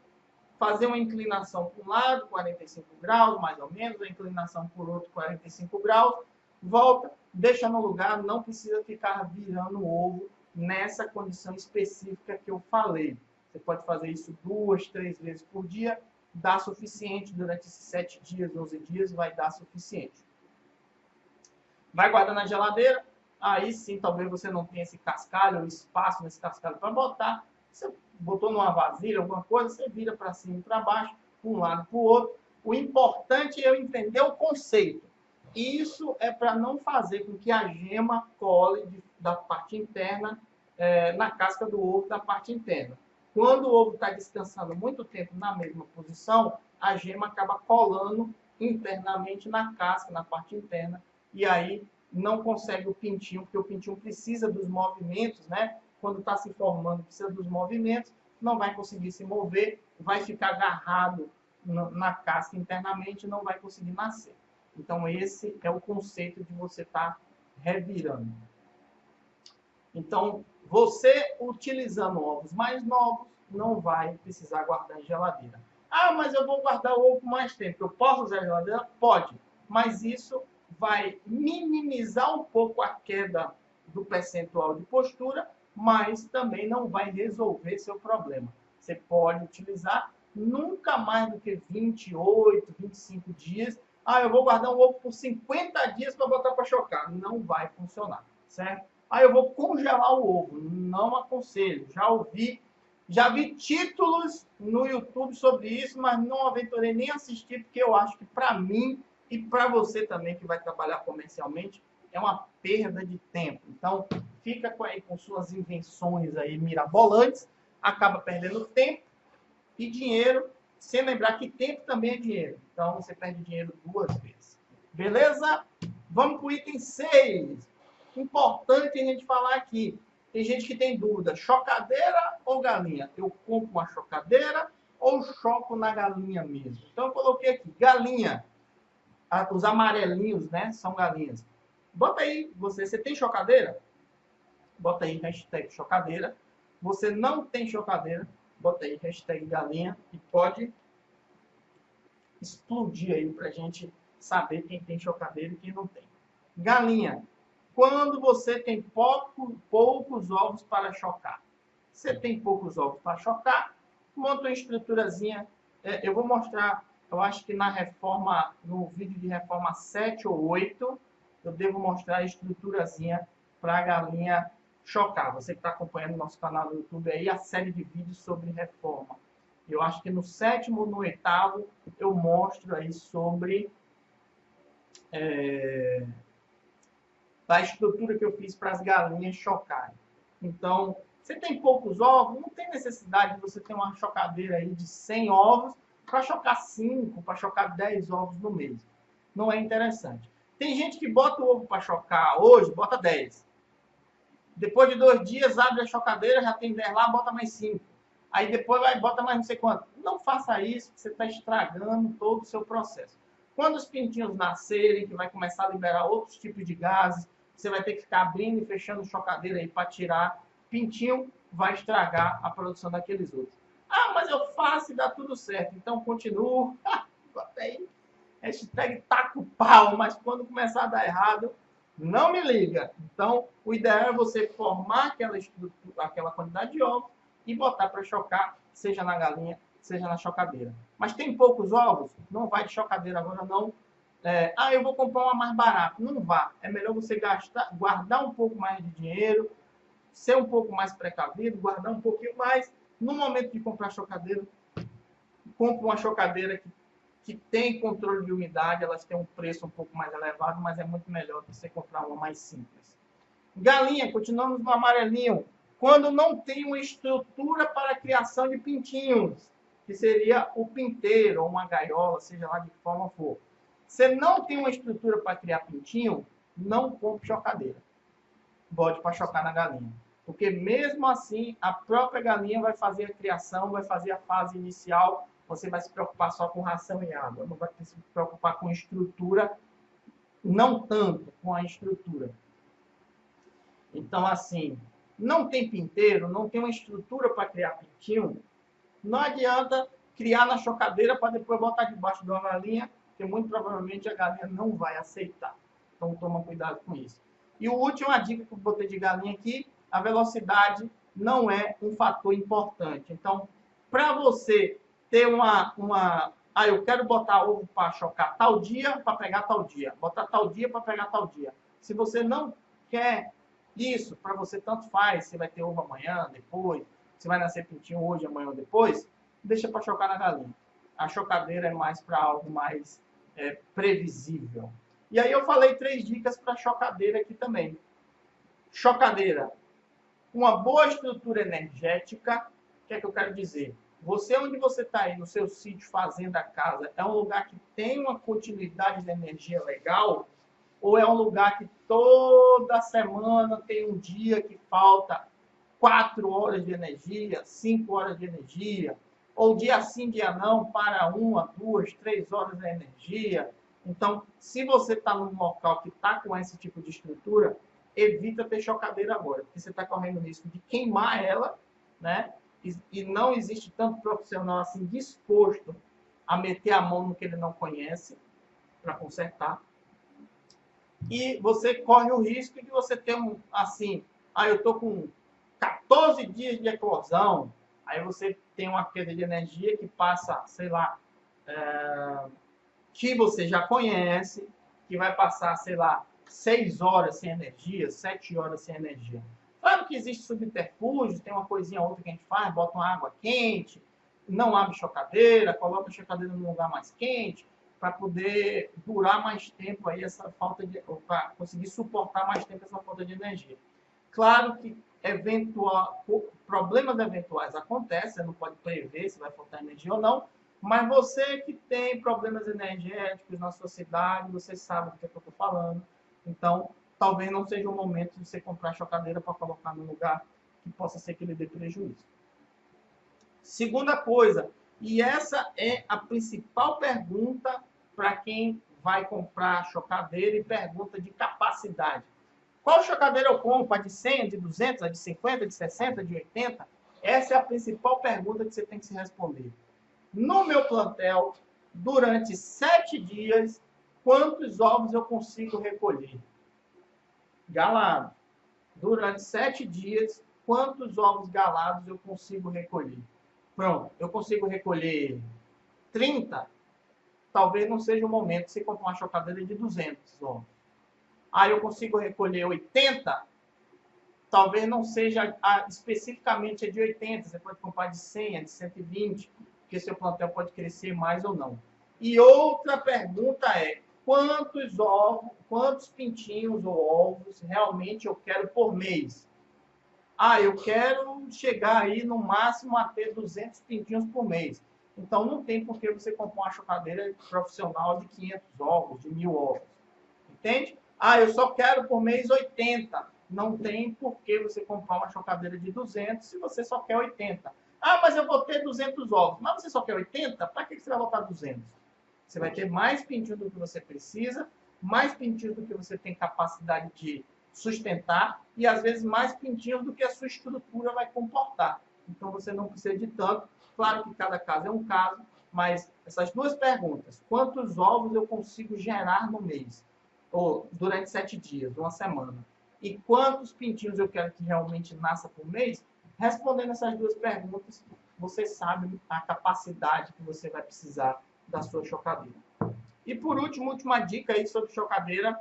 fazer uma inclinação para um lado, 45 graus, mais ou menos, a inclinação por outro, 45 graus, volta, deixa no lugar, não precisa ficar virando o ovo nessa condição específica que eu falei. Você pode fazer isso 2, 3 vezes por dia, dá suficiente durante esses 7 dias, 12 dias, vai dar suficiente. Vai guardar na geladeira, aí sim, talvez você não tenha esse cascalho, ou espaço nesse cascalho para botar, você botou numa vasilha, alguma coisa, você vira para cima e para baixo, para um lado para o outro. O importante é eu entender o conceito. Isso é para não fazer com que a gema cole da parte interna na casca do ovo da parte interna. Quando o ovo está descansando muito tempo na mesma posição, a gema acaba colando internamente na casca, na parte interna, e aí não consegue o pintinho, porque o pintinho precisa dos movimentos, né? Quando está se formando, precisa dos movimentos, não vai conseguir se mover, vai ficar agarrado na casca internamente e não vai conseguir nascer. Então, esse é o conceito de você estar revirando. Então, você utilizando ovos mais novos, não vai precisar guardar em geladeira. Mas eu vou guardar o ovo mais tempo. Eu posso usar a geladeira? Pode. Mas isso vai minimizar um pouco a queda do percentual de postura, mas também não vai resolver seu problema. Você pode utilizar nunca mais do que 28, 25 dias. Eu vou guardar um ovo por 50 dias para botar para chocar. Não vai funcionar, certo? Eu vou congelar o ovo. Não aconselho. Já vi títulos no YouTube sobre isso, mas não aventurei nem assistir, porque eu acho que para mim e para você também que vai trabalhar comercialmente, é uma perda de tempo. Então, fica aí com suas invenções aí mirabolantes, acaba perdendo tempo e dinheiro, sem lembrar que tempo também é dinheiro. Então, você perde dinheiro 2 vezes. Beleza? Vamos para o item 6. Importante a gente falar aqui. Tem gente que tem dúvida, chocadeira ou galinha? Eu compro uma chocadeira ou choco na galinha mesmo? Então, eu coloquei aqui, galinha. Os amarelinhos, né, são galinhas. Bota aí, você tem chocadeira? Bota aí, hashtag chocadeira. Você não tem chocadeira? Bota aí, hashtag galinha. E pode explodir aí pra gente saber quem tem chocadeira e quem não tem. Galinha. Quando você tem poucos ovos para chocar. Você tem poucos ovos para chocar, monta uma estruturazinha. Eu vou mostrar, eu acho que na reforma, no vídeo de reforma 7 ou 8, eu devo mostrar a estruturazinha para a galinha chocar. Você que está acompanhando o nosso canal no YouTube aí, a série de vídeos sobre reforma. Eu acho que no 7º ou no 8º eu mostro aí sobre a estrutura que eu fiz para as galinhas chocarem. Então, você tem poucos ovos, não tem necessidade de você ter uma chocadeira aí de 100 ovos para chocar 5, para chocar 10 ovos no mês. Não é interessante. Tem gente que bota o ovo para chocar hoje, bota 10. Depois de 2 dias, abre a chocadeira, já tem 10 lá, bota mais 5. Aí depois bota mais não sei quanto. Não faça isso, você está estragando todo o seu processo. Quando os pintinhos nascerem, que vai começar a liberar outros tipos de gases, você vai ter que ficar abrindo e fechando chocadeira aí para tirar. Pintinho vai estragar a produção daqueles outros. Ah, mas eu faço e dá tudo certo. Então continuo. Bota aí. Hashtag taca o pau, mas quando começar a dar errado, não me liga. Então, o ideal é você formar aquela quantidade de ovos e botar para chocar, seja na galinha, seja na chocadeira. Mas tem poucos ovos? Não vai de chocadeira agora, não. Eu vou comprar uma mais barata. Não vá. É melhor você guardar um pouco mais de dinheiro, ser um pouco mais precavido, guardar um pouquinho mais. No momento de comprar chocadeira, compre uma chocadeira que tem controle de umidade, elas têm um preço um pouco mais elevado, mas é muito melhor que você comprar uma mais simples. Galinha, continuamos no amarelinho. Quando não tem uma estrutura para a criação de pintinhos, que seria o pinteiro ou uma gaiola, seja lá de que forma for. Você não tem uma estrutura para criar pintinho, não compre chocadeira. Bote para chocar na galinha. Porque mesmo assim, a própria galinha vai fazer a criação, vai fazer a fase inicial. Você vai se preocupar só com ração e água. Não vai se preocupar com estrutura, não tanto com a estrutura. Então, assim, não tem pinteiro, não tem uma estrutura para criar pintinho, não adianta criar na chocadeira para depois botar debaixo de uma galinha, porque muito provavelmente a galinha não vai aceitar. Então, toma cuidado com isso. E a última dica que eu botei de galinha aqui, a velocidade não é um fator importante. Então, para você ter eu quero botar ovo para chocar tal dia, para pegar tal dia. Botar tal dia para pegar tal dia. Se você não quer isso, para você tanto faz, você vai ter ovo amanhã, depois, você vai nascer pintinho hoje, amanhã ou depois, deixa para chocar na galinha. A chocadeira é mais para algo mais previsível. E aí eu falei 3 dicas para chocadeira aqui também. Chocadeira, uma boa estrutura energética. O que é que eu quero dizer? Onde você está aí, no seu sítio, fazenda, casa, é um lugar que tem uma continuidade de energia legal? Ou é um lugar que toda semana tem um dia que falta 4 horas de energia, 5 horas de energia? Ou dia sim, dia não, para 1, 2, 3 horas de energia? Então, se você está num local que está com esse tipo de estrutura, evita ter chocadeira agora, porque você está correndo o risco de queimar ela, né? E não existe tanto profissional assim disposto a meter a mão no que ele não conhece para consertar. E você corre o risco de você ter eu estou com 14 dias de eclosão, aí você tem uma queda de energia que passa, sei lá, que você já conhece, que vai passar, sei lá, 6 horas sem energia, 7 horas sem energia. Claro que existe subterfúgio, tem uma coisinha ou outra que a gente faz, bota uma água quente, não abre chocadeira, coloca a chocadeira num lugar mais quente, para poder durar mais tempo aí essa falta de, para conseguir suportar mais tempo essa falta de energia. Claro que problemas eventuais acontecem, você não pode prever se vai faltar energia ou não, mas você que tem problemas energéticos na sua cidade, você sabe do que eu estou falando. Então, talvez não seja o momento de você comprar chocadeira para colocar num lugar que possa ser que lhe dê prejuízo. Segunda coisa, e essa é a principal pergunta para quem vai comprar chocadeira e pergunta de capacidade. Qual chocadeira eu compro? A de 100, a de 200, a de 50, a de 60, a de 80? Essa é a principal pergunta que você tem que se responder. No meu plantel, durante 7 dias, quantos ovos eu consigo recolher? Galado, durante 7 dias, quantos ovos galados eu consigo recolher. Pronto, eu consigo recolher 30, talvez não seja o momento de você comprar uma chocadeira de 200 ovos. Aí eu consigo recolher 80, talvez não seja especificamente a de 80, você pode comprar de 100, a de 120, porque seu plantel pode crescer mais ou não. E outra pergunta é, quantos pintinhos ou ovos realmente eu quero por mês? Eu quero chegar aí no máximo a ter 200 pintinhos por mês. Então não tem por que você comprar uma chocadeira profissional de 500 ovos, de 1000 ovos. Entende? Eu só quero por mês 80. Não tem por que você comprar uma chocadeira de 200 se você só quer 80. Mas eu vou ter 200 ovos. Mas você só quer 80? Para que você vai botar 200? Você vai ter mais pintinhos do que você precisa, mais pintinhos do que você tem capacidade de sustentar e, às vezes, mais pintinhos do que a sua estrutura vai comportar. Então, você não precisa de tanto. Claro que cada caso é um caso, mas essas duas perguntas, quantos ovos eu consigo gerar no mês? Ou durante 7 dias, uma semana? E quantos pintinhos eu quero que realmente nasça por mês? Respondendo essas duas perguntas, você sabe a capacidade que você vai precisar da sua chocadeira. E por último, última dica aí sobre chocadeira,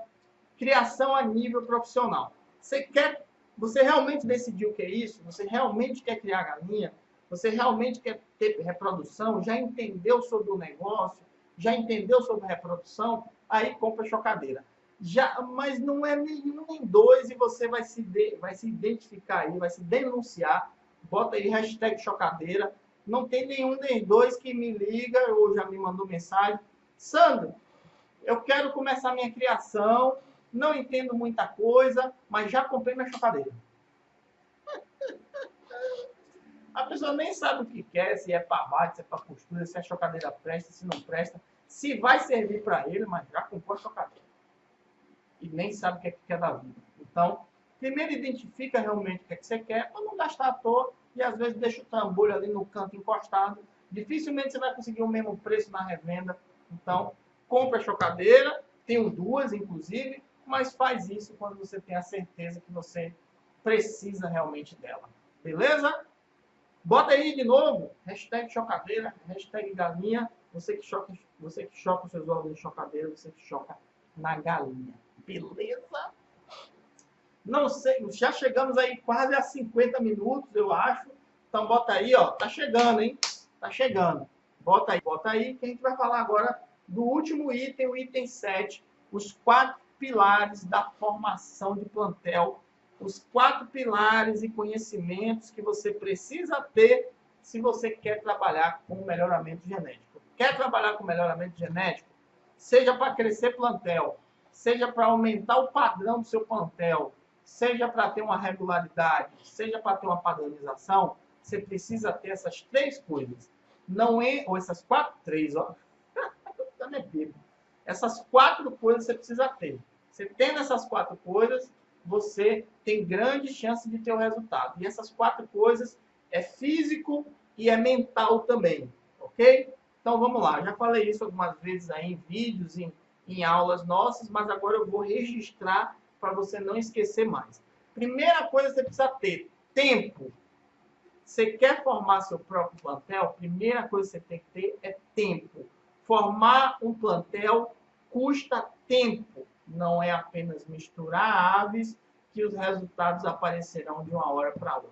criação a nível profissional. Você realmente decidiu o que é isso? Você realmente quer criar galinha? Você realmente quer ter reprodução? Já entendeu sobre o negócio? Já entendeu sobre reprodução? Aí compra chocadeira. Mas não é nenhum nem dois e você vai se identificar aí, vai se denunciar. Bota aí hashtag chocadeira. Não tem nenhum nem dois que me liga ou já me mandou mensagem. Sandro, eu quero começar minha criação, não entendo muita coisa, mas já comprei minha chocadeira. A pessoa nem sabe o que quer, se é para abate, se é para costura, se a chocadeira presta, se não presta, se vai servir para ele, mas já comprou a chocadeira. E nem sabe o que é que quer da vida. Então, primeiro identifica realmente o que é que você quer, para não gastar à toa, e às vezes deixa o trambolho ali no canto encostado. Dificilmente você vai conseguir o mesmo preço na revenda. Então, compra a chocadeira, tenho duas inclusive, mas faz isso quando você tem a certeza que você precisa realmente dela. Beleza? Bota aí de novo, hashtag chocadeira, hashtag galinha, você que choca os seus ovos de chocadeira, você que choca na galinha. Beleza? Não sei, já chegamos aí quase a 50 minutos, eu acho. Então bota aí, ó, tá chegando, hein? Tá chegando. Bota aí, que a gente vai falar agora do último item, o item 7, os 4 pilares da formação de plantel, os 4 pilares e conhecimentos que você precisa ter se você quer trabalhar com melhoramento genético. Quer trabalhar com melhoramento genético? Seja para crescer plantel, seja para aumentar o padrão do seu plantel, seja para ter uma regularidade, seja para ter uma padronização, você precisa ter essas 3 coisas. Não é, ou essas 3, ó. Essas 4 coisas você precisa ter. Você tendo essas 4 coisas, você tem grande chance de ter o resultado. E essas 4 coisas é físico e é mental também, ok? Então vamos lá, já falei isso algumas vezes aí em vídeos, em aulas nossas, mas agora eu vou registrar para você não esquecer mais. Primeira coisa que você precisa ter, tempo. Você quer formar seu próprio plantel? A primeira coisa que você tem que ter é tempo. Formar um plantel custa tempo. Não é apenas misturar aves que os resultados aparecerão de uma hora para outra.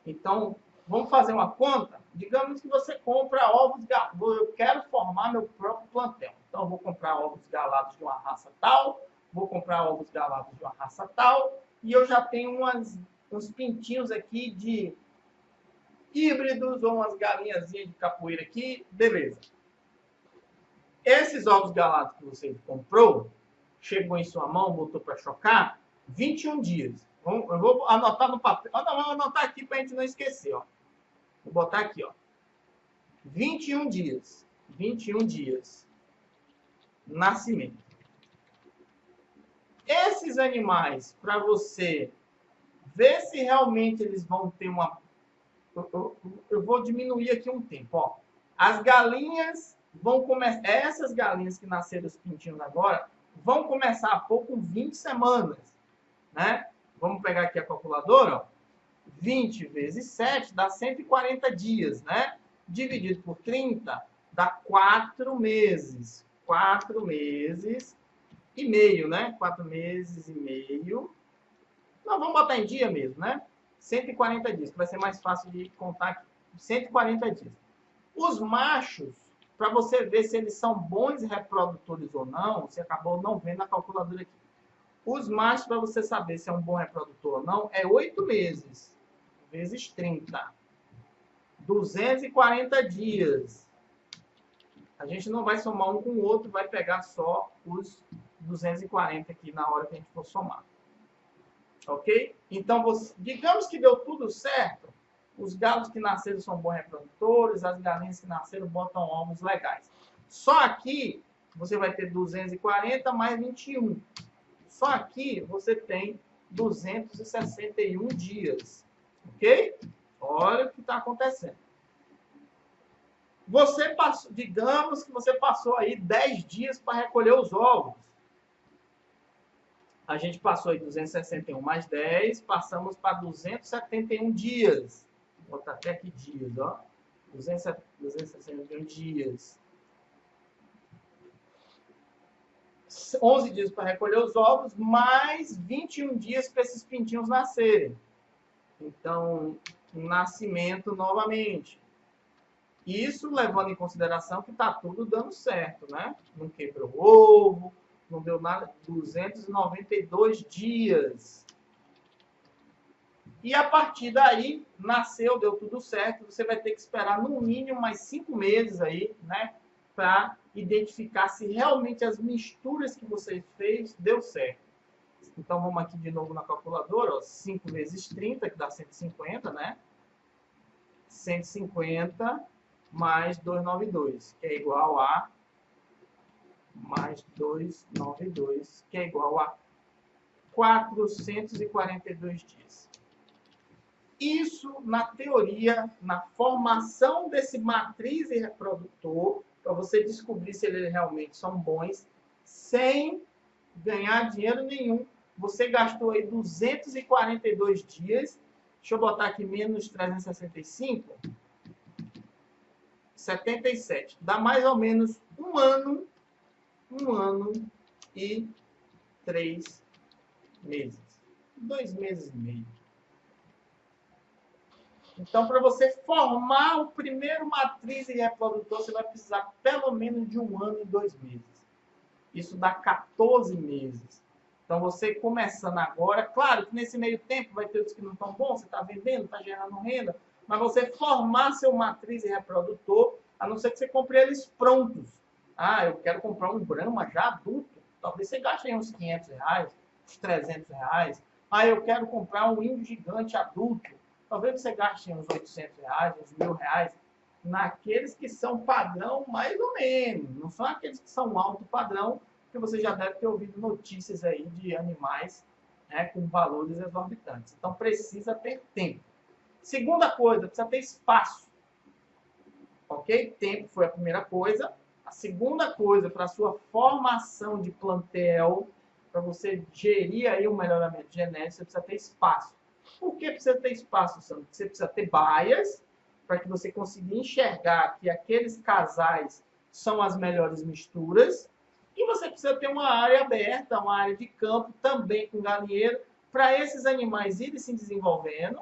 Então, vamos fazer uma conta? Digamos que você compra ovos galados. Eu quero formar meu próprio plantel. Então, eu vou comprar ovos galados de uma raça tal, vou comprar ovos galados de uma raça tal, e eu já tenho uns pintinhos aqui de híbridos ou umas galinhazinhas de capoeira aqui, beleza. Esses ovos galados que você comprou, chegou em sua mão, botou para chocar, 21 dias. Eu vou anotar no papel. Vou anotar aqui para a gente não esquecer. Ó. Vou botar aqui. Ó. 21 dias. 21 dias. Nascimento. Esses animais, para você ver se realmente eles vão ter uma... Eu vou diminuir aqui um tempo. Ó. As galinhas vão começar... Essas galinhas que nasceram os pintinhos agora vão começar a pôr com 20 semanas. Né? Vamos pegar aqui a calculadora. Ó. 20 vezes 7 dá 140 dias, né? Dividido por 30 dá 4 meses. 4 meses e meio, né? 4 meses e meio. Não, vamos botar em dia mesmo, né? 140 dias, que vai ser mais fácil de contar aqui. 140 dias. Os machos, para você ver se eles são bons reprodutores ou não, você acabou não vendo a calculadora aqui. Os machos, para você saber se é um bom reprodutor ou não, é 8 meses vezes 30. 240 dias. A gente não vai somar um com o outro, vai pegar só os 240 aqui na hora que a gente for somar. Ok? Então, digamos que deu tudo certo. Os galos que nasceram são bons reprodutores, as galinhas que nasceram botam ovos legais. Só aqui você vai ter 240 mais 21. Só aqui você tem 261 dias. Ok? Olha o que está acontecendo. Você passou, digamos que você passou aí 10 dias para recolher os ovos. A gente passou aí 261 mais 10, passamos para 271 dias. Vou botar até aqui dias, ó. 261 dias. 11 dias para recolher os ovos, mais 21 dias para esses pintinhos nascerem. Então, nascimento novamente. Isso levando em consideração que está tudo dando certo, né? Não quebrou ovo, não deu nada. 292 dias. E a partir daí, nasceu, deu tudo certo. Você vai ter que esperar no mínimo mais 5 meses aí, né? Para identificar se realmente as misturas que você fez deu certo. Então, vamos aqui de novo na calculadora, ó, 5 vezes 30, que dá 150, né? 150 mais 292, que é igual a mais 292, que é igual a 442 dias. Isso, na teoria, na formação desse matriz e reprodutor, para você descobrir se eles realmente são bons, sem ganhar dinheiro nenhum. Você gastou aí 242 dias. Deixa eu botar aqui menos 365. 77. Dá mais ou menos um ano e 3 meses. 2 meses e meio. Então, para você formar o primeiro matriz e reprodutor, você vai precisar pelo menos de 1 ano e 2 meses. Isso dá 14 meses. Então, você começando agora, claro que nesse meio tempo vai ter os que não estão bons, você está vendendo, está gerando renda, mas você formar seu matriz e reprodutor, a não ser que você compre eles prontos. Ah, eu quero comprar um Brahma já adulto. Talvez você gaste uns R$500, uns R$300. Ah, eu quero comprar um índio gigante adulto. Talvez você gaste uns R$800, uns R$1.000. Naqueles que são padrão mais ou menos. Não são aqueles que são alto padrão, que você já deve ter ouvido notícias aí de animais, né, com valores exorbitantes. Então precisa ter tempo. Segunda coisa, precisa ter espaço. Ok? Tempo foi a primeira coisa. A segunda coisa, para a sua formação de plantel, para você gerir aí o melhoramento genético, você precisa ter espaço. Por que precisa ter espaço, Sandro? Você precisa ter baias, para que você consiga enxergar que aqueles casais são as melhores misturas. E você precisa ter uma área aberta, uma área de campo, também com galinheiro, para esses animais irem se desenvolvendo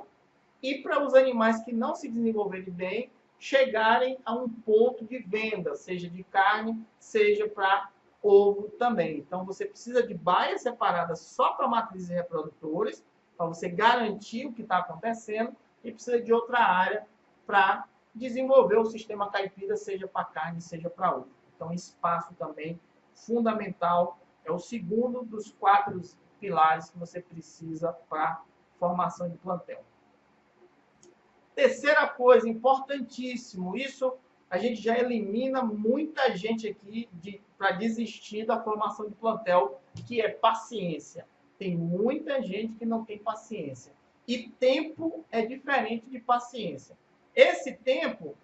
e para os animais que não se desenvolverem bem, chegarem a um ponto de venda, seja de carne, seja para ovo também. Então, você precisa de baias separadas só para matrizes reprodutores, para você garantir o que está acontecendo, e precisa de outra área para desenvolver o sistema caipira, seja para carne, seja para ovo. Então, espaço também fundamental, é o segundo dos 4 pilares que você precisa para formação de plantel. Terceira coisa, importantíssimo, isso a gente já elimina muita gente aqui para desistir da formação de plantel, que é paciência. Tem muita gente que não tem paciência. E tempo é diferente de paciência. Esse tempo,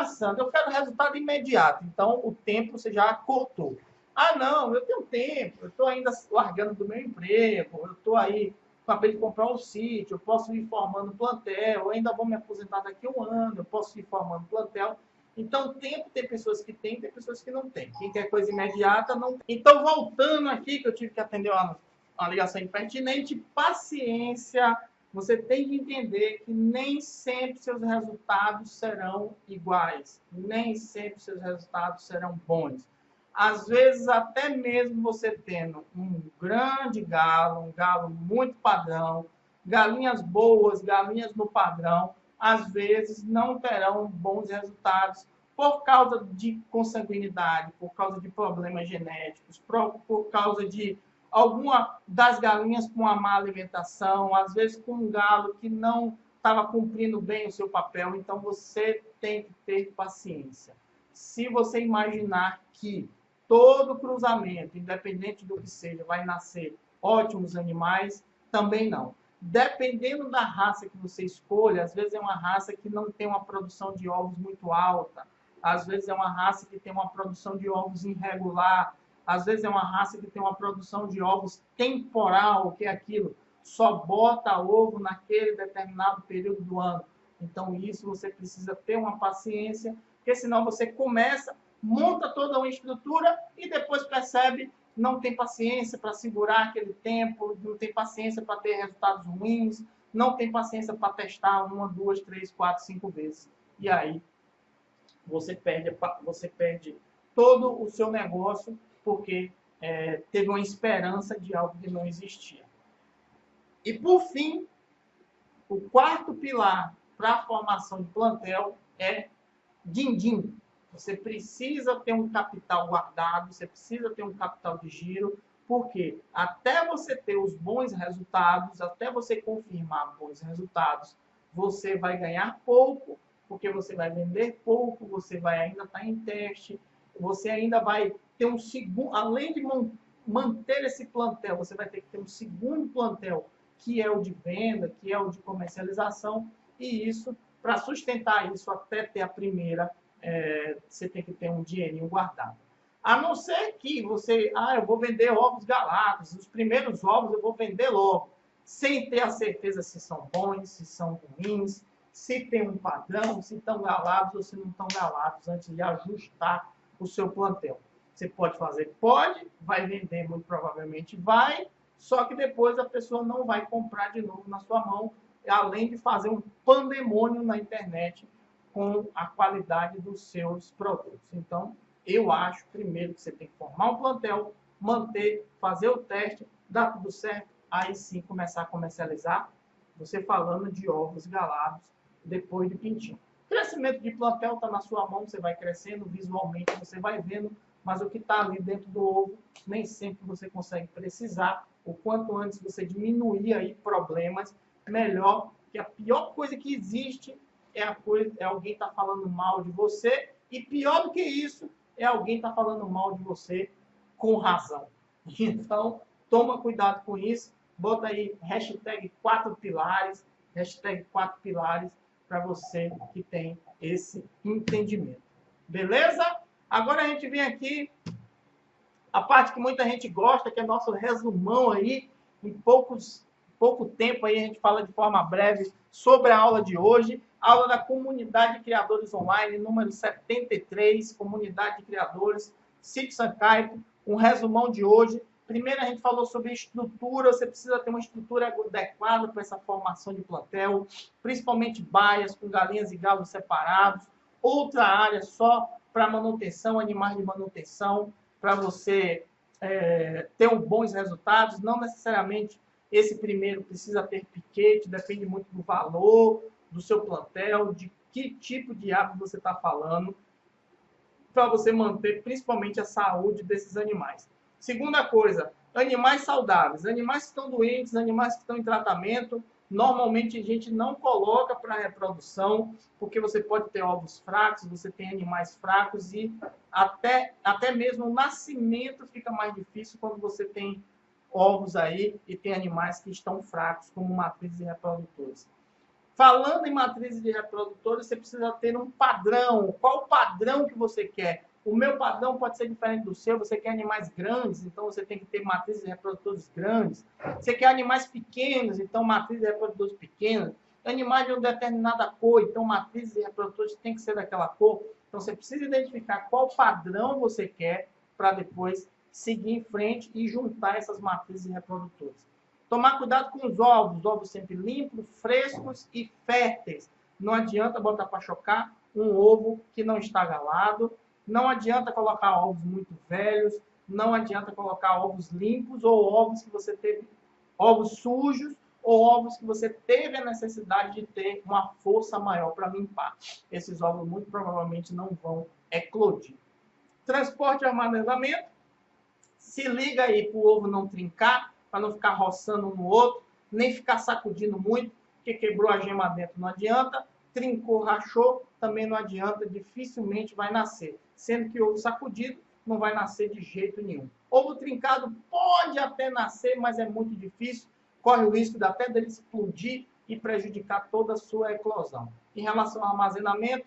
Sandra, eu quero resultado imediato. Então, o tempo você já cortou. Ah, não, eu tenho tempo, eu estou ainda largando do meu emprego, eu estou aí acabei de comprar um sítio, eu posso ir formando plantel, eu ainda vou me aposentar daqui a um ano, eu posso ir formando plantel. Então, tem pessoas que têm, tem pessoas que não têm. Quem quer coisa imediata, não tem. Então, voltando aqui, que eu tive que atender uma ligação impertinente, paciência. Você tem que entender que nem sempre seus resultados serão iguais. Nem sempre seus resultados serão bons. Às vezes, até mesmo você tendo um grande galo, um galo muito padrão, galinhas boas, galinhas no padrão, às vezes não terão bons resultados por causa de consanguinidade, por causa de problemas genéticos, por causa de alguma das galinhas com uma má alimentação, às vezes com um galo que não estava cumprindo bem o seu papel. Então, você tem que ter paciência. Se você imaginar que todo cruzamento, independente do que seja, vai nascer ótimos animais, também não. Dependendo da raça que você escolha, às vezes é uma raça que não tem uma produção de ovos muito alta, às vezes é uma raça que tem uma produção de ovos irregular, às vezes é uma raça que tem uma produção de ovos temporal, o que é aquilo? Só bota ovo naquele determinado período do ano. Então, isso você precisa ter uma paciência, porque senão você começa, monta toda uma estrutura e depois percebe, não tem paciência para segurar aquele tempo, não tem paciência para ter resultados ruins, não tem paciência para testar 1, 2, 3, 4, 5 vezes. E aí você perde todo o seu negócio porque teve uma esperança de algo que não existia. E por fim, o quarto pilar para a formação de plantel é din-din. Você precisa ter um capital guardado, você precisa ter um capital de giro, porque até você ter os bons resultados, até você confirmar bons resultados, você vai ganhar pouco, porque você vai vender pouco, você vai ainda estar em teste, você ainda vai ter um segundo, além de manter esse plantel, você vai ter que ter um segundo plantel, que é o de venda, que é o de comercialização, e isso, para sustentar isso até ter a primeira, você tem que ter um dinheirinho guardado. A não ser que você, eu vou vender ovos galados, os primeiros ovos eu vou vender logo, sem ter a certeza se são bons, se são ruins, se tem um padrão, se estão galados ou se não estão galados, antes de ajustar o seu plantel. Você pode fazer? Pode, vai vender, muito provavelmente vai, só que depois a pessoa não vai comprar de novo na sua mão, além de fazer um pandemônio na internet com a qualidade dos seus produtos. Então, eu acho, primeiro, que você tem que formar um plantel, manter, fazer o teste, dar tudo certo, aí sim começar a comercializar, você falando de ovos galados depois de pintinho. O crescimento de plantel está na sua mão, você vai crescendo, visualmente você vai vendo, mas o que está ali dentro do ovo, nem sempre você consegue precisar. O quanto antes você diminuir aí problemas, melhor, que a pior coisa que existe é alguém estar falando mal de você, e pior do que isso, é alguém estar falando mal de você com razão. Então, toma cuidado com isso, bota aí hashtag 4 pilares, para você que tem esse entendimento. Beleza? Agora a gente vem aqui, a parte que muita gente gosta, que é nosso resumão aí, em pouco tempo aí a gente fala de forma breve sobre a aula de hoje, aula da Comunidade de Criadores Online, número 73, Comunidade de Criadores, Sítio Sancaipe, um resumão de hoje. Primeiro a gente falou sobre estrutura, você precisa ter uma estrutura adequada para essa formação de plantel, principalmente baias com galinhas e galos separados, outra área só para manutenção, animais de manutenção, para você ter bons resultados, não necessariamente esse primeiro precisa ter piquete, depende muito do valor do seu plantel, de que tipo de ave você está falando, para você manter principalmente a saúde desses animais. Segunda coisa, animais saudáveis. Animais que estão doentes, animais que estão em tratamento, normalmente a gente não coloca para reprodução, porque você pode ter ovos fracos, você tem animais fracos e até mesmo o nascimento fica mais difícil quando você tem ovos aí e tem animais que estão fracos, como matrizes e reprodutores. Falando em matrizes de reprodutores, você precisa ter um padrão. Qual o padrão que você quer? O meu padrão pode ser diferente do seu. Você quer animais grandes, então você tem que ter matrizes reprodutores grandes. Você quer animais pequenos, então matrizes reprodutores pequenas. Animais de uma determinada cor, então matrizes e reprodutores têm que ser daquela cor. Então você precisa identificar qual padrão você quer para depois seguir em frente e juntar essas matrizes e reprodutores. Tomar cuidado com os ovos sempre limpos, frescos e férteis. Não adianta botar para chocar um ovo que não está galado, não adianta colocar ovos muito velhos, não adianta colocar ovos limpos ou ovos que você teve, ovos sujos ou ovos que você teve a necessidade de ter uma força maior para limpar. Esses ovos muito provavelmente não vão eclodir. Transporte e armazenamento. Se liga aí para o ovo não trincar, para não ficar roçando um no outro, nem ficar sacudindo muito, porque quebrou a gema dentro, não adianta. Trincou, rachou, também não adianta, dificilmente vai nascer. Sendo que ovo sacudido não vai nascer de jeito nenhum. Ovo trincado pode até nascer, mas é muito difícil. Corre o risco até dele explodir e prejudicar toda a sua eclosão. Em relação ao armazenamento,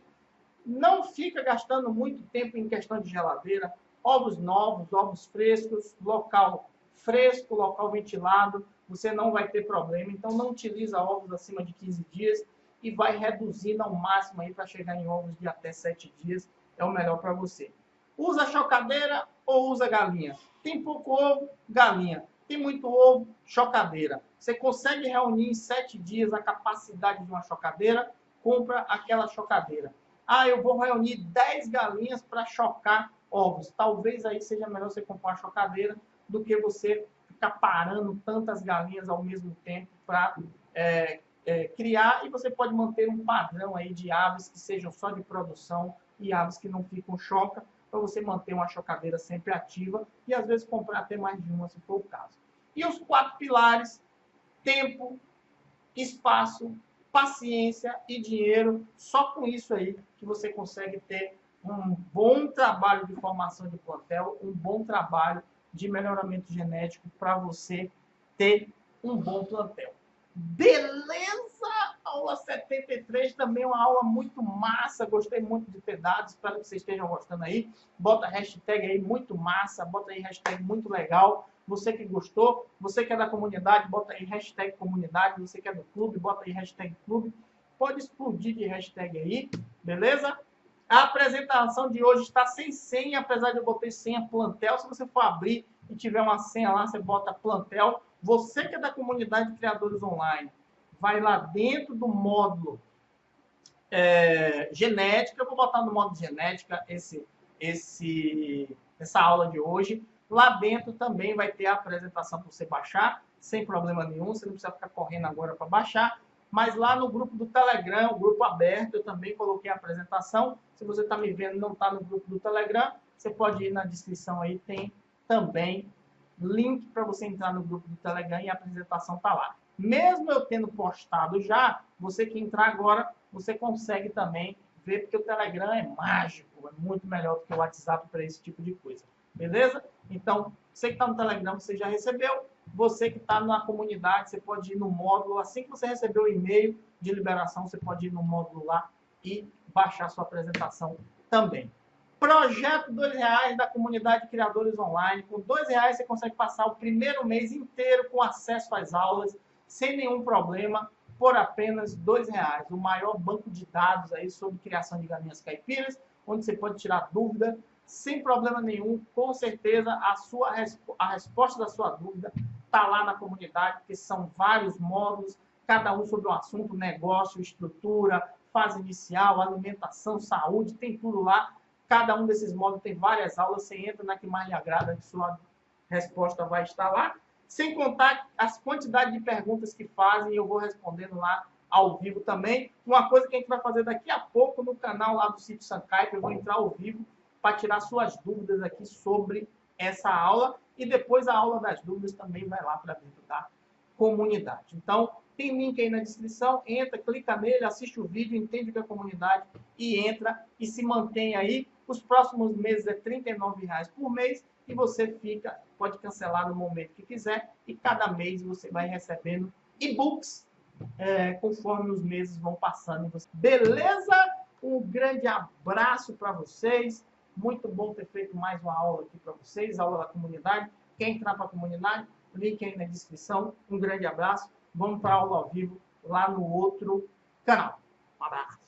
não fica gastando muito tempo em questão de geladeira. Ovos novos, ovos frescos, local fresco, local ventilado, você não vai ter problema. Então não utiliza ovos acima de 15 dias e vai reduzindo ao máximo aí para chegar em ovos de até 7 dias. É o melhor para você. Usa chocadeira ou usa galinha? Tem pouco ovo, galinha. Tem muito ovo, chocadeira. Você consegue reunir em 7 dias a capacidade de uma chocadeira? Compra aquela chocadeira. Ah, eu vou reunir 10 galinhas para chocar ovos. Talvez aí seja melhor você comprar uma chocadeira do que você ficar parando tantas galinhas ao mesmo tempo para criar. E você pode manter um padrão aí de aves que sejam só de produção e aves que não ficam choca, para você manter uma chocadeira sempre ativa e às vezes comprar até mais de uma, se for o caso. E os 4 pilares: tempo, espaço, paciência e dinheiro. Só com isso aí que você consegue ter um bom trabalho de formação de plantel, um bom trabalho de melhoramento genético para você ter um bom plantel. Beleza? Aula 73 também é uma aula muito massa. Gostei muito de ter dado. Espero que vocês estejam gostando aí. Bota a hashtag aí muito massa. Bota aí hashtag muito legal. Você que gostou, você que é da comunidade, bota aí hashtag comunidade. Você que é do clube, bota aí hashtag clube. Pode explodir de hashtag aí, beleza? A apresentação de hoje está sem senha, apesar de eu botar senha plantel. Se você for abrir e tiver uma senha lá, você bota plantel. Você que é da comunidade de criadores online, vai lá dentro do módulo genética. Eu vou botar no módulo genética essa aula de hoje. Lá dentro também vai ter a apresentação para você baixar, sem problema nenhum. Você não precisa ficar correndo agora para baixar. Mas lá no grupo do Telegram, o grupo aberto, eu também coloquei a apresentação. Se você está me vendo e não está no grupo do Telegram, você pode ir na descrição aí, tem também link para você entrar no grupo do Telegram e a apresentação está lá. Mesmo eu tendo postado já, você que entrar agora, você consegue também ver, porque o Telegram é mágico, é muito melhor do que o WhatsApp para esse tipo de coisa. Beleza? Então, você que está no Telegram, você já recebeu. Você que está na comunidade, você pode ir no módulo. Assim que você receber o e-mail de liberação, você pode ir no módulo lá e baixar sua apresentação também. Projeto R$2 da comunidade Criadores Online. Com R$2 você consegue passar o primeiro mês inteiro com acesso às aulas, sem nenhum problema, por apenas R$2. O maior banco de dados aí sobre criação de galinhas caipiras, onde você pode tirar dúvida sem problema nenhum. Com certeza a resposta da sua dúvida está lá na comunidade, porque são vários módulos, cada um sobre um assunto: negócio, estrutura, fase inicial, alimentação, saúde, tem tudo lá. Cada um desses módulos tem várias aulas. Você entra na que mais lhe agrada, que sua resposta vai estar lá. Sem contar as quantidades de perguntas que fazem, eu vou respondendo lá ao vivo também. Uma coisa que a gente vai fazer daqui a pouco no canal lá do Sítio Sancaipe, eu vou entrar ao vivo para tirar suas dúvidas aqui sobre essa aula. E depois a aula das dúvidas também vai lá para dentro da comunidade. Então, tem link aí na descrição. Entra, clica nele, assiste o vídeo, entende o que é a comunidade e entra e se mantém aí. Os próximos meses é R$39 por mês e você pode cancelar no momento que quiser e cada mês você vai recebendo e-books conforme os meses vão passando. Beleza? Um grande abraço para vocês. Muito bom ter feito mais uma aula aqui para vocês, aula da comunidade. Quem entrar para a comunidade, link aí na descrição. Um grande abraço. Vamos para a aula ao vivo lá no outro canal. Um abraço.